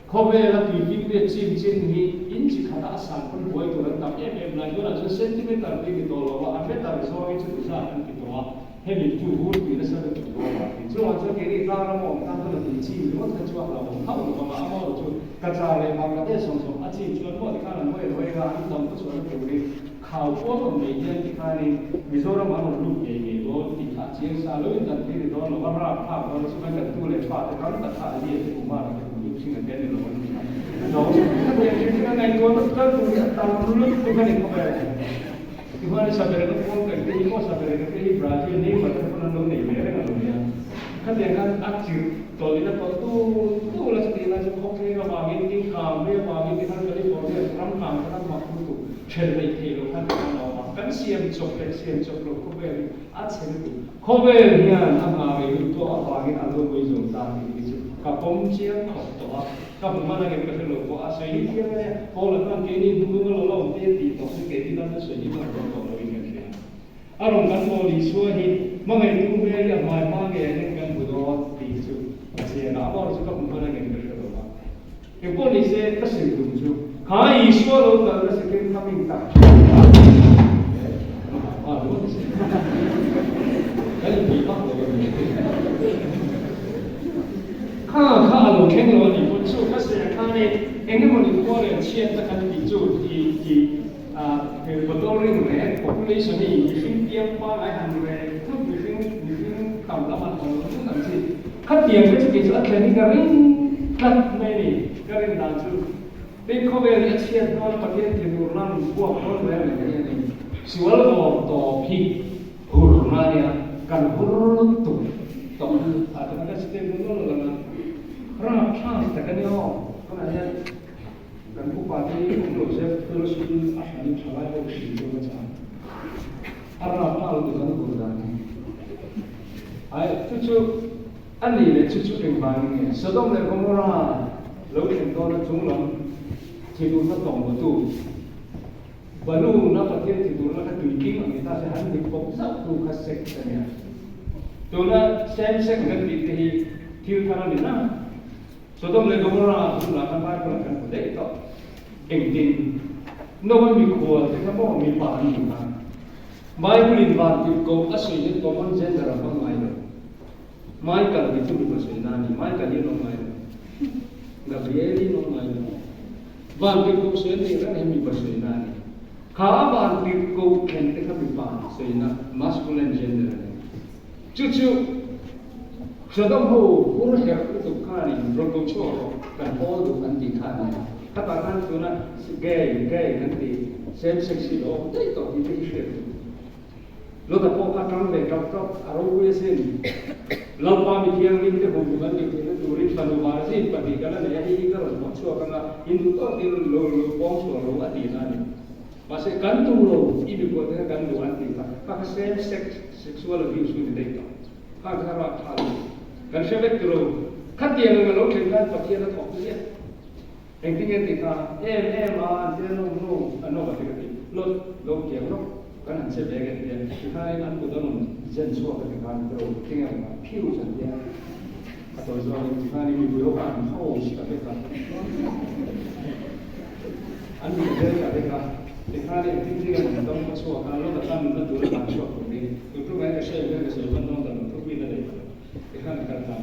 เขาเวลาถือฟิกเรียชินนี้อินจิขาดสั่งคนป่วยตัวนั้นทำเลยตัวนั้นจะเซนติเมตรที่ตัวเราอันเป็นตัวโซ่ที่ชุดสร้างอันที่ตัวเห็นจูบูดที่นั่นสักตัวช่วงช่วงนี้กลางเรามองตั้งตัวที่ชีวิตมันจะช่วยเราเขาบอกว่าเอาเราช่วยกระจายเลยบางกระเทศส่งอาชีพชวนพวกที่ข้าเราไม่งานทำก็ชวนตัวนี้ข่าวพวกเราในเรื่องที่ข้านี่มิโซรามันลูกเองโดนที่ข้าเชียงซาลุนตันที่โดนเราราบภาพเราช่วยกันตัวเลยฟาดแต่เราตัดขาเยี่ยมผมว่าเราเป็นลูกชิ้นกันเนี่ยเราไม่ได้เราถ้าเป็นที่นั่นในตัวเราตั้งตัวตามรุ่นตัวนี้เข้าไปGimana saudara itu pun kerja ini, saudara itu kerja Brazil ini, macam mana lo nih, mereka nggak punya. Kan dia kan akhir, kalau ini tuh lah setelah itu oke, nggak bagi di kamera, bagi di kan kali boleh orang kamera makhluk itu, cerita itu kan kan siam coklat kau beli, asyik itu, kau beli yang apa itu apa lagi kalau kau izin tadi itu, kapom siam kau kamu mana yang berkeluh, kau asal ini dia, kalau kan kini dulu lo dia di toko kini kan sesuatu yang kalau ini dia. Arong kan kalau di suami, mengenai itu dia mai yang kan buat di situ, masih apa harus kamu mana yang berkeluh. Kalau di sini kasih tunjuk, kalau isu lo kalau sekian kami tak. Aduh, kan bimak lagi. Kalau kena ni pun so kasi yang kami, enggak mau dibuat yang siapa kan dijual di cái bộ đô riêng này population này những tiêm qua lại hàng về chút những tầm lắm mà còn những làm gì khát tiền với cái chỗ này cái ring khát này cái ring nào chứ bên không về thì chia nó phát hiện thì nó làm buộc nó về cái này siêu lo to phi huru này kan huru tu to atau ada sistem dulu lah kerana chance tak ada kerana dan bupati untuk saya terus akan salah opsi itu macam karena apa itu kan bukan cucu ani le cucu yang bang sedang le komora lalu contohnya jumlah tidur tak tahu tu baru nak pakai tidur nak tweaking kita sehat di pop satu kasek saja tu nak same dengan di tidur karena ni na sedang le komora tu nak apa kan boleh tak engtin no one mi kuat kita mau mi pani kan mai bulin ban ti ko asoi ni common gender apa mai lo mai kan itu di bahasa nani mai kan ini no mai gabrieli no mai ban ti ko sen ni kan hemi bahasa nani kha ban ti ko ken te ka mi ban sei na masculine gender ni cucu sedang ho urus ya itu kan ni rokok cho kan ho tu kan ti kan các bạn ăn tu na gay nanti same sex lo itu itu isu lo tak mau katakan lekap aru kuesin lo pami tiang ni kita hubungan ni kita turis pada wajib bagi kalau dia ini kalau maksud karena Hindu tu dia lo bangsa lo adina ni masih gantung lo ibu kota gantung anti pak same sex sexual abuse ni dia pak harap hal kan sebab tu kat dia lo kenal pakai ada kau dia yang tinggal kita dia no lo kia kan hancur bagai dia kita ini kan bukan jensuah ketika kita tinggal piu saja atau soal kita ini bukan haus ketika anu ketika kita ini tinggal dalam jensuah kalau datang betul jensuah ini itu mereka saya pandang dalam itu bila kita katakan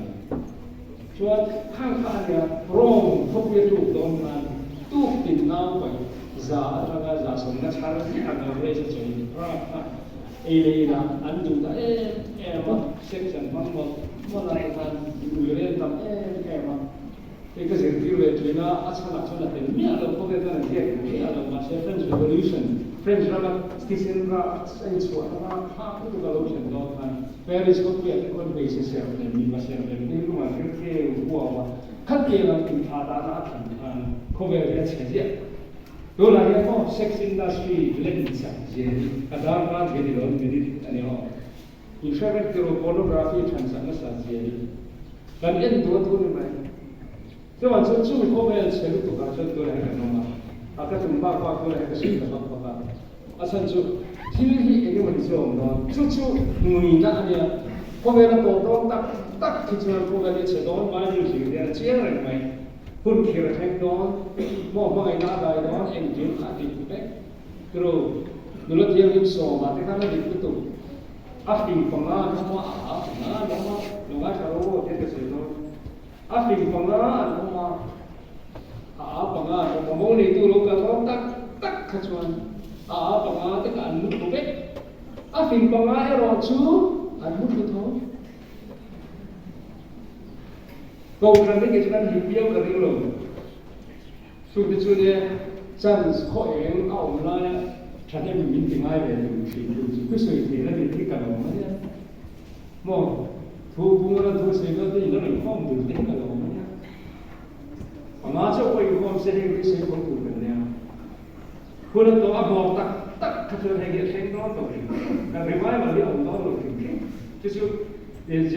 soal hal-halnya rom fokus itu dengan tuh tinau baik za atau za semua cara ni ada rasa jadi ila andu ta ma section mambo melakukan duluan tam ma itu sendiri itu na asal ni ada fokus kan dia ada masa French French raga stesen ra sensual itu kalau contoh kan Paris ko dia kon basis ya ni masa ni rumah ke buah kan dia nak ada kan cover dia saja tu lah yang mau sex industry lagi saja kadang kan jadi orang jadi ni insyaallah kalau pornografi transaksi saja dan ini dua ni mai sebab tu cover selu tu kan tu lah kan nama akan tempat apa tu lah kan apa asal tu TV ini macam mana cucu muina dia cover tu tak kita cover dia sedang banyak juga dia cerita mai pun kira don mau mengenai nada don engine hati kita terus dulu dia so mati karena itu afting pengan semua nama kalau dia kesini afting pengan nama pengan ngomong itu lo kalau tak kecuali pengan itu kan anu tu afting pengan erocu anu tu kau kan ni kita hidup kerja lo, sudah chance kau yang awal lah, cakap minta tinggal ni, tu sesuai dengan itu kalau mana, mo, tu bunga tu sesuai dengan itu form tu kalau mana, pengajar kau yang form sering tu sesuai tu kan, kalau tu apa tak kerja lagi sesuai tu, kan remind lagi orang tu tu Jadi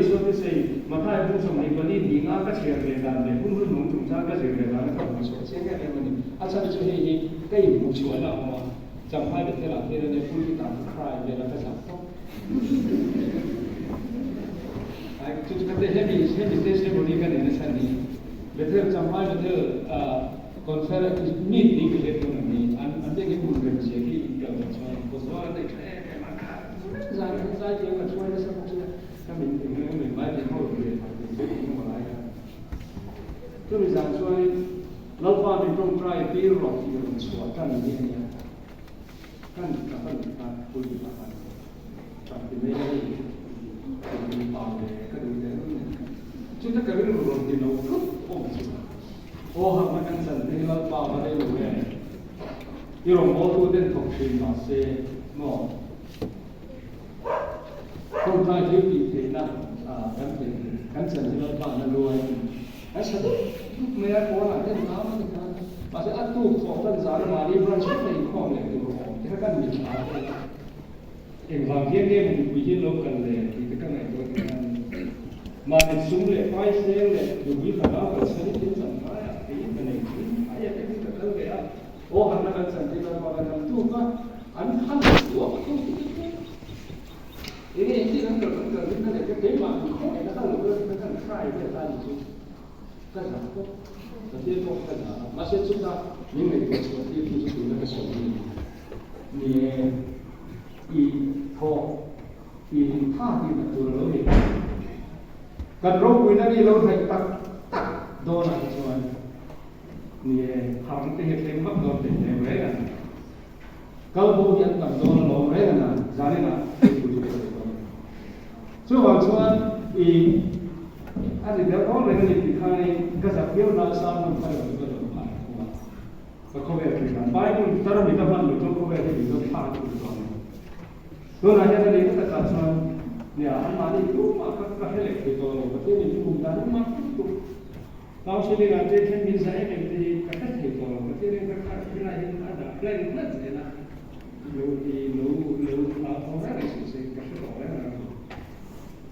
suatu say, maka ibu sama ibu ni dengan kecil lebar, pun nunggu cakap kecil lebar, kalau masuk sehingga ni, asal itu ni kaya ibu cuci lah, orang sampai betul lah, dia ni pun kita cry, dia nak cakap. Cuci kata heavy stage body kan ini sendiri, betul sampai betul konferensi meeting kita ni, anda kita mungkin jadi kalau macam kosong ada saya dia macam mana sahaja kami dengan baik yang mau dia itu mulai tu misalnya lalu ตรงใกล้ปีหลอกที่เราสวดกันเนี่ยกันการคุยกันกับที่ไม่ได้มีปากเลยก็ดูแต่ชุดถ้าเกิดเรื่องรถที่เราปุ๊บโอ้ชิบโอ้หากมันกันสั่นที่เราปากมาได้เลยที่เราโม่ตัวเด่นของชีมาเซ่โม่คนไทยที่ปีเทน่ะกันเป็นกันสั่นที่เราปากนั้นรวยไอ้สัตว์เมื่อก่อนเนี่ยน้ำมันกันมาเสียอัดตู้ของท่านสารมาดีบรันชุดในข้อเนี่ยตัวของที่กันมีขาเองบางทีเนี่ยมันวิจิตรลบกันเลยที่กันไหนตัวกันมาเป็นซุ้มเลยไฟเซลเลยดูวิถีเราเป็นสิ่งที่สำคัญที่มันเองไอ้ยังเป็นกันเลยอ่ะโอ้หันมากันสันติเราบอกกันตู้ก็อันขั้นตัวตู้ini kan kan dia tema kau ini kan lu kan try dia tadi tu kan apa tapi tu kan masih sudah ni tu seperti itu tu nak sesuatu ni i tho i tha di tu lo ni kan ro kui na ni lo hai tak do na chuan ni ham te he mak do te ne re na kau bo yan tam do na lo re na jane naช่วงอีอันนี้เดี๋ยวเขาเลยกันอีกครั้งนึงก็จะเกี่ยวกับสามคนไปแล้วก็จะมาก็เขาเรียกกันไปนู่นตอนนี้ก็มันหลุดเขาเรียกที่เราผ่านทุกคนตัวนั้นจะได้ก็จะการส่วนเนี่ยอันมาดีทุกมาก็ให้เล็กที่ตัวเราประเทศนี้ทุกด้านมาทุกเราเชื่อกันที่เช่นมิสไซล์เป็นที่กระทั่งที่ตัวเราประเทศนี้ก็ขาดไม่ได้ยังอันดับแรกนั่นเลยนะรู้เราเขาได้ในสิ่งที่กระทั่งเราได้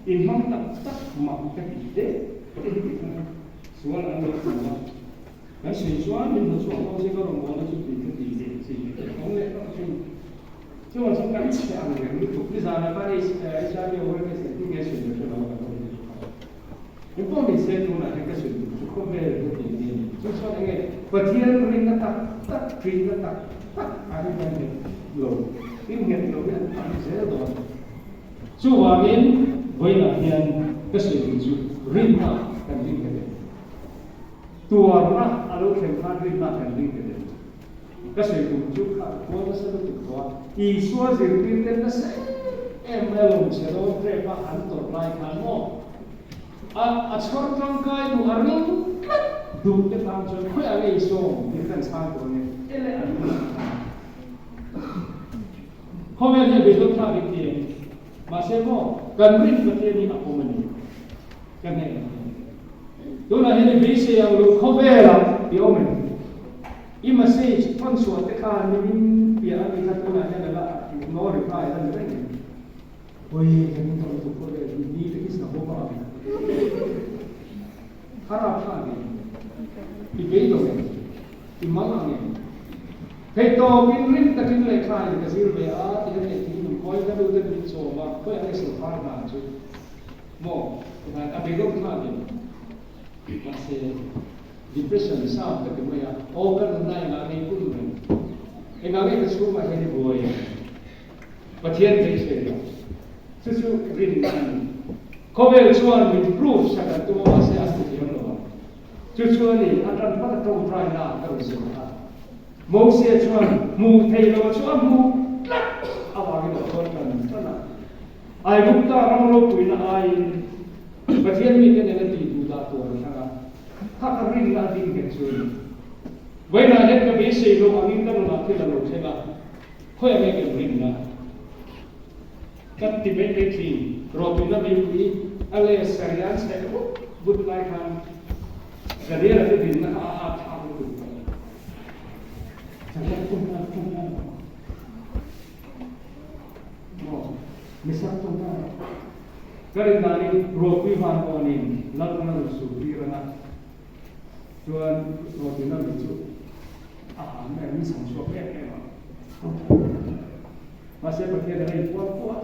Imam tak makan ide, soal anda semua. Dan sesuatu yang soal kau sekarang orang itu tidak ide, sih. Kau ni cuma sekarang siapa yang itu di sana pada siapa yang orang itu tinggal sudah sudah orang itu. Itu ni saya tu nak kita sudah cukup betul ini. Sesuatu yang pertian ringa tak ringa tak ada yang lo. Ini lo yang paling saya tu. Suamin với là hiện cái sự riêng mà cần riêng cái đấy, tua nó alo xem pha riêng mà cần riêng cái đấy, cái sự cùng chúc cả của nó sẽ được tốt, ý xóa riêng riêng cái nó sẽ em lòng sẽ đâu trẻ và hắn tổ lại hắn mò, chọn trong cái đủ ăn đủ cái tam chân khỏe cái số thì cần sang của này, cái này ăn hôm nay thì bị tôi pha bị tiền masih mo kan rin betul ni aku meni kan ni tu lah ini bisi yang lu kobela di omen i masih pun suatu kan ni biar kita tu lah ni adalah no reply dan lain oi kan tu tu kobela ni kita nak buat harap lagi i beito i mana ni Heto pinrin takin lekha ni kasir be a ti ne ti koi ka du de so ma koi ane so par na chu mo ka be go kha ni ma se depression sa ta ke mo ya o ka na na ni ku ni e na ge ka su ma he ni boy pathian te se ya su rin kan ko be chuan with proof sa ka tu ma se as ti no chu ni atan pa ta tong try na ka se ha mô xe chuan mù thầy lo chuan mù lắc awang ino chuan kan chana ai bukta rong lo puina ai pathian mi ten ena ti du da to thanga kha ka ring la ding ke chuan waina het ka be sei lo angin ta na thila lo chela khoi ame ke ring na kat ti be be thi ro tu na be pi ale sarian se but lai khan garia te din na a tha misal tentang kerana ini ropi harmoni lakukan usul rana tuan ropi na lucu ini samsul apa masih pakai dari kuat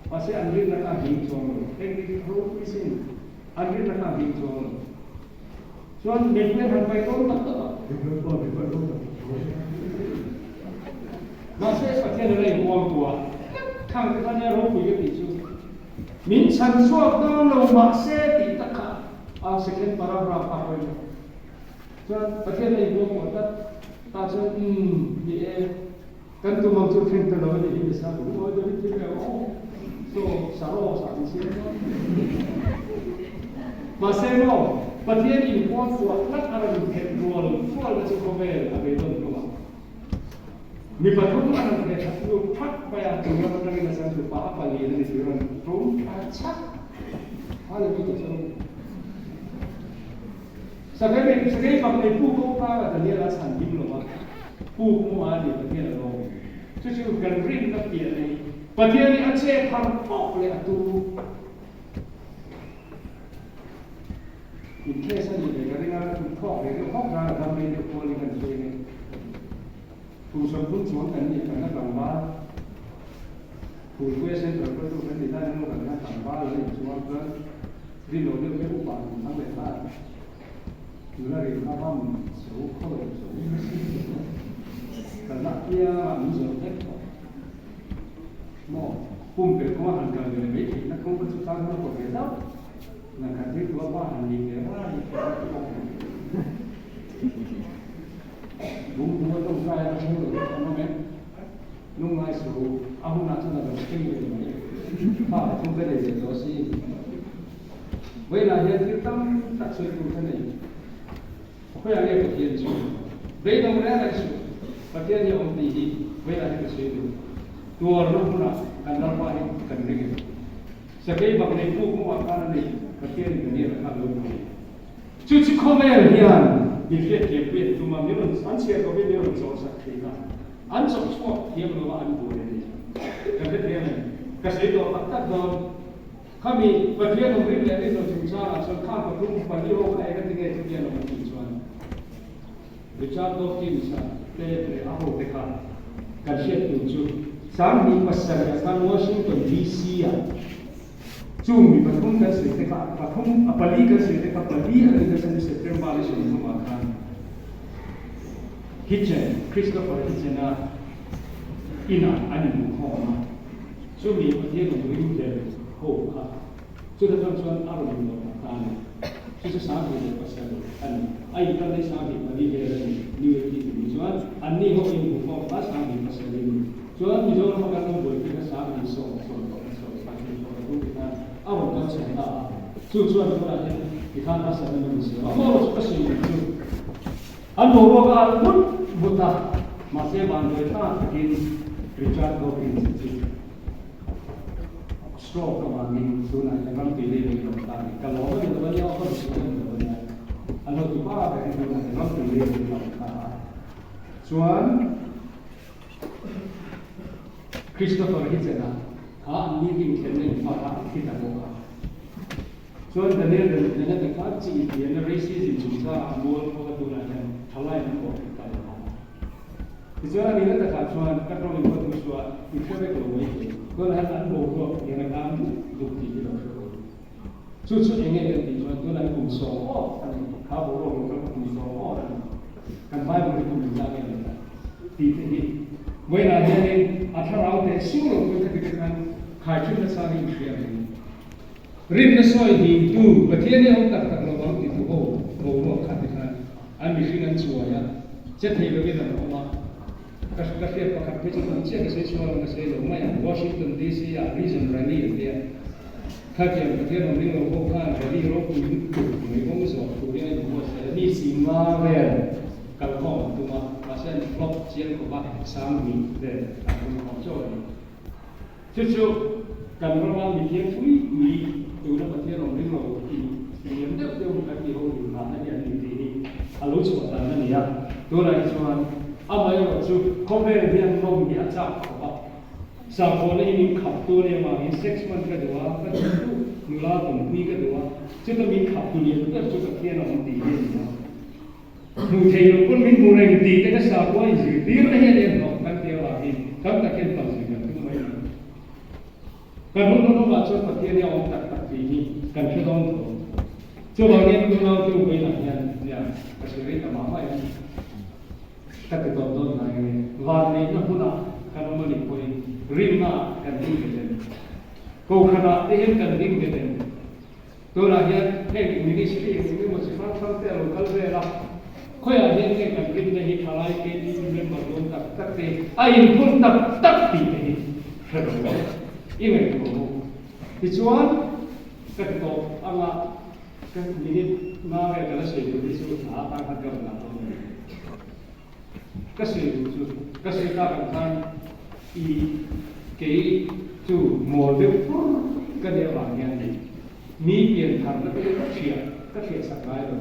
masih andri nak hincong teknik ropi sin andri nak hincong tuan memang sampai kau tak tahu masih pakai dari uang tua, kan kita ni roh punya picu. Min sansuap tu lo masih tidak second paragraph apa ni. choประเทศในรวมหมดก็ตาเชื่อมีกันตัวมันจะขึ้นตลอดเลยที่สาวโอ้ยจะไม่ถึงแล้วโซ่สาวสาวที่เชื่อมาเซโร่ประเทศอินพอร์ตตัวนักอะไรอยู่เห็นรัวเลยทั่วเลยจะคอมเมนต์อะไรต้นตัวมีประทุมอะไรเนี่ยอยู่พักไปถึงเราต้องการจะสื่อป้าไปเรียนในสิ่งนั้นตรงชัดอะไรไม่ต้อง sebagai bangsaผู้ก็แต่เนี่ยเราสั่งยิ้มหรอวะผู้ก็มาดีประเทศเราจู่ๆกันริมนักเกียรติประเทศนี้อันเช่พันปอกเลยอ่ะตูอีกแค่สั้นเลยกันงานคุณพ่อเลยก็พ่องานทำเรื่องตัวนี้กันช่วยเนี่ยผู้สมบูรณ์สวนกันนี่กันนักหลังบ้านผู้ช่วยเส้นตรงก็ดูกันได้นั่งกันนักหลังบ้านเลยช่วยกันริมเราเรื่องไม่รู้ป่านทั้งเลยบ้านMulai kapan suruh kau karena dia musuh tekno, mau kumpul kau angkat dari meja, nak kumpul sekarang kau beda, nak kaji dua bahan di kera, bumbu tu kaya semua, sama kan, nungai suruh, aku nak cakap macam ni, apa tu benda itu sih, bila dia kita tak sesuai tu ni. Bây giờ cái thực hiện xuống, bây giờ mình lại xuống, và cái nhiều ông tỷ bây giờ cái suy nghĩ, tua nó cũng là cần làm bài cần cái gì, sẽ cái bằng này phụ cũng hoàn toàn này, và cái này là làm luôn. Chú không nghe là hiền, đi viết kiếm tiền, tụi mình nếu mình ăn chơi có biết nếu mình sống sạch thì là ăn sống chua, hiếm là ăn bùn này, cái thứ này, cái suy đồ bắt tắt rồi. Kami bagian memberi dari dosa serta berumur bagi orang yang tinggal di dalam tujuan. Bicara dokter misal, dari awal dekat, kerja tujuh, sambil pasal kan Washington DC ya, cumi patung kan sedekat, patung apalagi kan sedekat apalagi ada di sana September itu semua kan. Kitchen, Christopher Kitchen ina ani mukhona, cumi bagian memberi dari hoka, sudah tuan arwah mengatakan, sudah sampai pasal an, ayat tadi sampai pada hari New Year ini, tuan, ani ho ini bukan pas sampai pasal ini, tuan bijak mengatakan boleh kita sampai so, kita awal kan cerita, tuan kita pasal manusia, awal pasal itu, anu orang pun buta, masih bantu kita begini, Richard Dawkins. Stroke kemarin sunnah yang pilih di tempat kalau orang itu banyak orang sudah banyak anu tu para dari orang pilih di tempat Tuan Christopher Hitchens meeting kena para kita buka Tuan dengan dekat sih dia racism juga ambil pengaturan yang halal yang kita Tuan ini dekat Tuan kalau kita bersuara itu kalau Kalau hal itu yang kami bukti kita. Susu ini yang dijual tu nak usaha, kan kabur orang usaha, kan baik mereka menjaga kita. Tiada. Mereka jadi acara itu semua kita kan kajian sehari ini. Rim nasoi itu, bertiada orang tak terlalu itu, oh katakan, ambil suaya, jadi begitu orang. Kasih pakai peci kuncir ke sesuatu yang saya lumayan Washington DC ya region rally dia kajian bertiada orang bukan rally orang itu mereka musuh dia buat ni singa ver kalau tu masih flop jian kau sanggup deh aku mau coba cucu kan orang bikin fui tu orang bertiada orang ini yang dia bukan dia orang mana dia ini kalau coba tanya ni ya tu lagi cuma apa yang tu komen dia ngomong dia cakap apa sabun ini kaptu ni mah ini 6 month kedua kan itu mula pemui kedua kita min kaptu ni kita juga kian orang tinggi ni mungkin pun min mulai tinggi kita sabun ini dia ni nak kan dia lagi kan tak kian tahu sih kan tu macam kan orang macam pakai dia orang tak tinggi kan kita orang coba ni orang tu boleh ya kasih kita mama ya kata tonton lagi, warna ini puna kalau menikmati rima dan tinggi, kau kena kan tinggi, tu lagi, ministry ini masih faham lokal bela, khơi ở hiện cái cảnh kinh này thì lại cái đi lên mà luôn tập tất thì ai cũng tập tất thì thế rồi ý mình cũng thì chuan cái tổ anh ạ cái gì mà cái là sự thì sự thả ta không được làm đâu cái sự ta cần tham ý cái chủ một điều cái điều bằng nhau này mi biển thẳng nó cái chuyện sạch lại rồi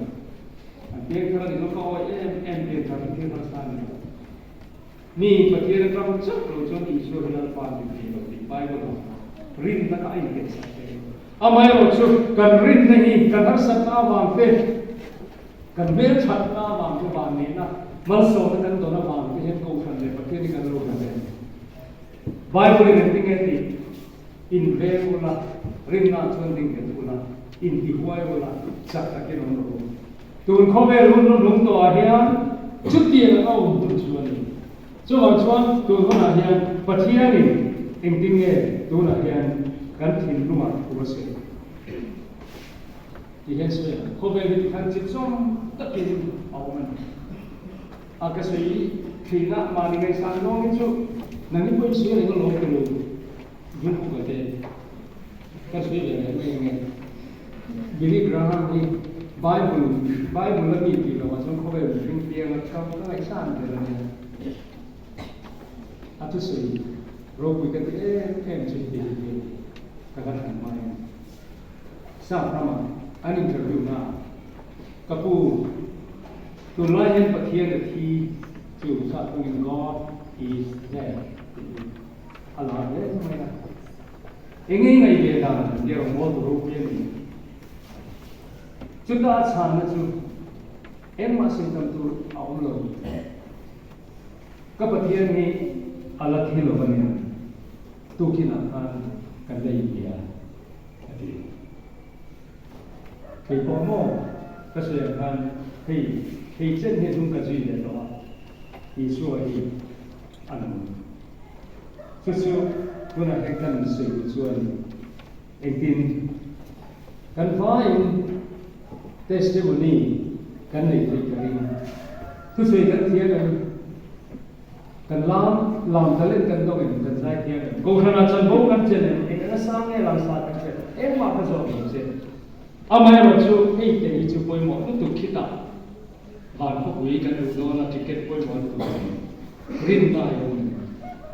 biển thẳng thì nó có em biển thẳng thì nó san rồi mi mà kia nó trong rất rồi cho đi xuống là phàm thì rồi đi bay rồi rin nó cái cái sạch amai rồi chú cần rin này cần hấp sạch na vàng phê cần biết chặt na vàng cái vàng này na mal số nó cần đó na vàng cái hết câu phần này và kia đi cần rồi này Bible này tiếng nghe thì in vềula rin na chuan ding keula in ti huaiula chak ta ke non ro tun kho ve run lung to a hian chút tiền là ông bún chuan cho vào chuan tun kho na hian pathian ni in ting nghe tun na hian kan thin luma ku se ti hen se kho ve ni kan chi chom ta ke au man a ka sei thina ma ni ngai san no ni chu nang ni poi se ni ko lo ke lo yun ko ga de cái suy nghĩ này mình Billy Graham đi Bible là gì thì nó trong không phải kinh tiền là trong các cái sản thế này à thứ gì rồi quý cái em chỉ đi các cái thằng mai sao mà anh interview na kapu tu lai hen pathian the thi to start with God is there Allah there mai na engei ngai be da dia mo ro pe ni chúng ta chán là chú em mà sinh tâm tu áo lờ các bậc thiên ni Allah thi lo bani tu ki na kan lei dia cái bộ mô cái sự kan thì chân hiện chúng ta duy nhất đó thì xua thì ăn chút tôi là cái cần sự xuân anh tin cần phải testimony cần này thì cái thứ gì cần thiết là cần làm ta lên cần đâu cần sai thiết cố gắng là chân bố cần chân này cái sáng nghe làm sao cái chuyện em mà cái gì cũng sẽ amai rồi chú cái gì chú bôi mỏ nó tụt khí ta bạn có quý cần được đó là ticket bôi mỏ tụt rin ta rồi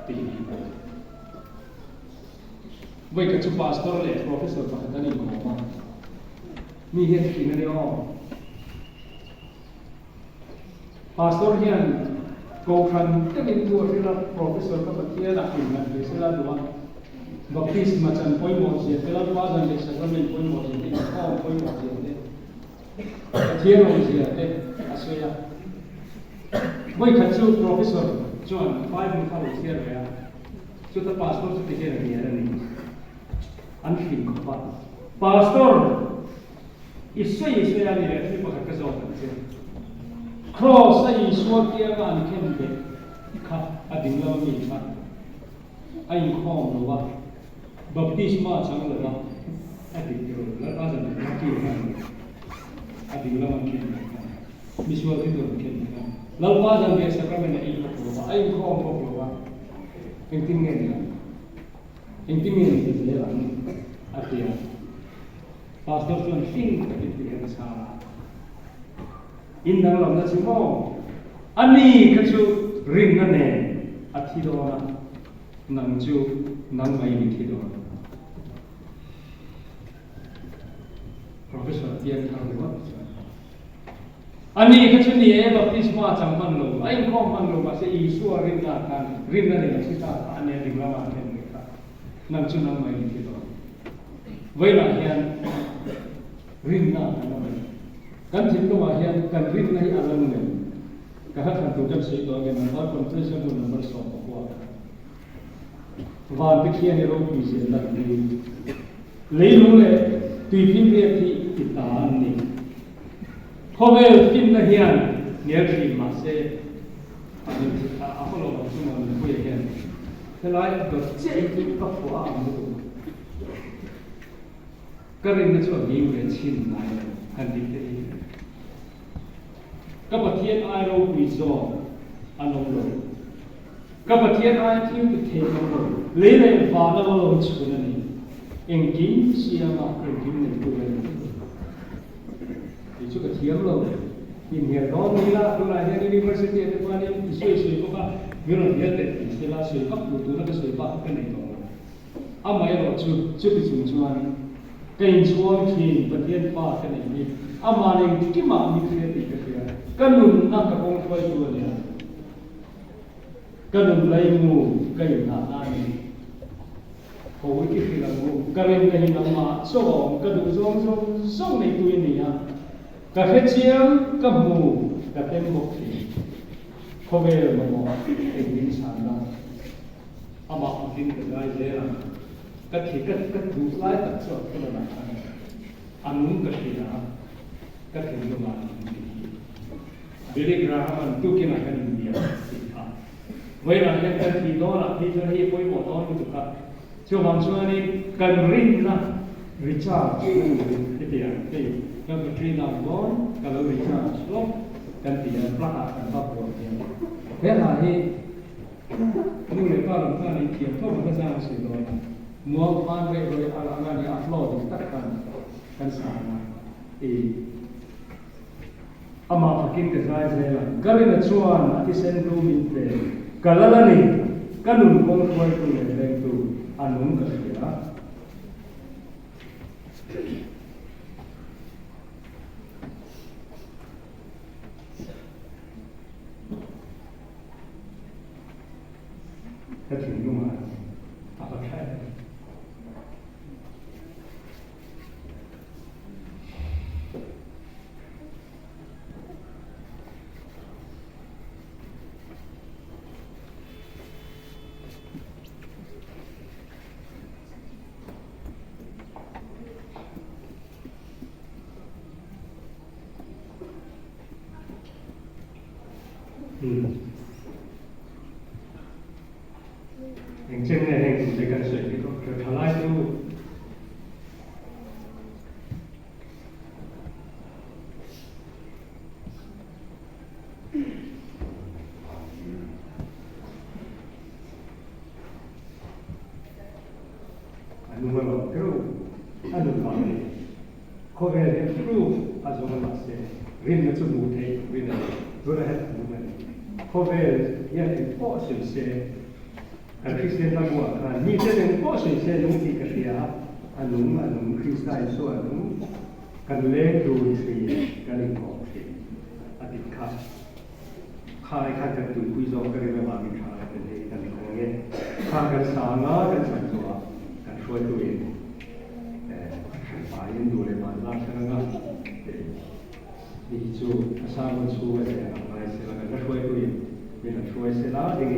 thì vậy cái chú pastor lệ professor phải cái này có mà mi hiện thì nó đâu pastor hiện câu phần cái mình thua thì là professor các bậc kia là hình là để sẽ là đúng không baptist mà chẳng quay một gì thế là qua dần để sẽ là mình quay một gì thì không quay một gì thế thiên rồi gì thế à suy à vậy cái chú professor John 5 mình không hiểu rồi à chú ta pastor chú thì cái này này anh phim có phát pastor Isui anh này thì có cái dòng thế cross ấy Isui kia anh khen thế khá anh lâu như vậy anh không đâu vậy baptisma chẳng là anh điều là bao giờ nó kêu anh lâu anh khen Isui thì được khen lâu bao giờ biết sao cái này anh không đâu vậy anh tin nghe thì thế là artinya pastor tuan sing kepikiran salah indang lam na semua ani kacu ring nane athi doa nang ju nang mai ni thi doa professor tiang thang lo ani kacu ni e baptisma chang man lo ai khom man lo ba se isu ring na kan ring na ni sita ani ring la ma ni ka nang chu nang mai ni thi doa vậy là hiện rin na kan thìn đâu mà hiện kan rin này ở lần này cả hai thằng tụi chấp sĩ đó cái number compression của number số của và cái kia này rồi bị sẽ là gì lấy luôn đấy tùy phim việc thì ta anh đi không về phim là hiện nếu thì mà sẽ anh không lo bằng chung mà mình quay hiện thế lại được chạy cái cấp của anh cái này nó cho nhiều người xin lại hành đi thế các bậc thiên ai đâu bị gió anh ông rồi các bậc thiên ai thiếu bị thế ông rồi lấy lại và nó lo chuyện này em kín xia mà em kín này tôi lên thì chú cái thiếm rồi nhìn hiện đó đi là tôi lại hiện university thì qua đi suy có cả việc là hiện tại thì là suy các cụ tôi là cái suy bắt cái này thôi à mà rồi chú cái chuyện chú anh cái chuyện thì bậc thiên ba cái này đi à mà này cái mà mình thấy thì cái nụ nát cái công phu tôi này cái nụ lấy mù cái nát này hồi cái khi là mù cái lên cái nằm mà số cái nụ giống này tôi này à cái hết chiếm cái mù cái tem bọc thì không về mà mò cái gì sản ra à mà ông tin cái cái gì là cái thì cái đủ lại tất cả cái là anh muốn cái gì là cái thì nó mà Billy Graham tu kena kan India. Vậy là hiện tại thì đó là bây giờ hiện với một đó như thế cho bạn cho nên cần rin là recharge cái tiền cái cái Katrina gone kalau recharge lo kan tiền plug kan bắt đầu thế là hi nu le pa làm sao này tiền thôi mà ra sự đó mua fan về rồi anh đi upload tất cả kan sáng thì ama fakin ke zai zai la garina chuan ati sen ru min te kalalani kanun kong khoi tu le leng tu anung ka sia ka thing lu ma apa khai Hình chân này hình chỉ cần sửa cái cái thằng lai tu anh muốn làm cái đâu anh muốn làm gì có vẻ như cái đâu anh muốn làm gì riêng là chút mù thế riêng là tôi là hết mù này có vẻ như là có sự sẽ cái Christian ta mua như thế này có sự sẽ đúng thì cái gì à anh Christian số anh cái lễ đồ thì cái linh học thì anh đi khai cái tụi quý dòng cái này mà mình khai cái này cái linh học này khai cái sáng á cái sáng số cái suy tụi phải nênดูเลยมันรักกันนะดีจูสร้างมันช่วยอะไรใช่ไหมก็ช่วยตัวเองเป็นช่วยเสร็จแล้วยังไง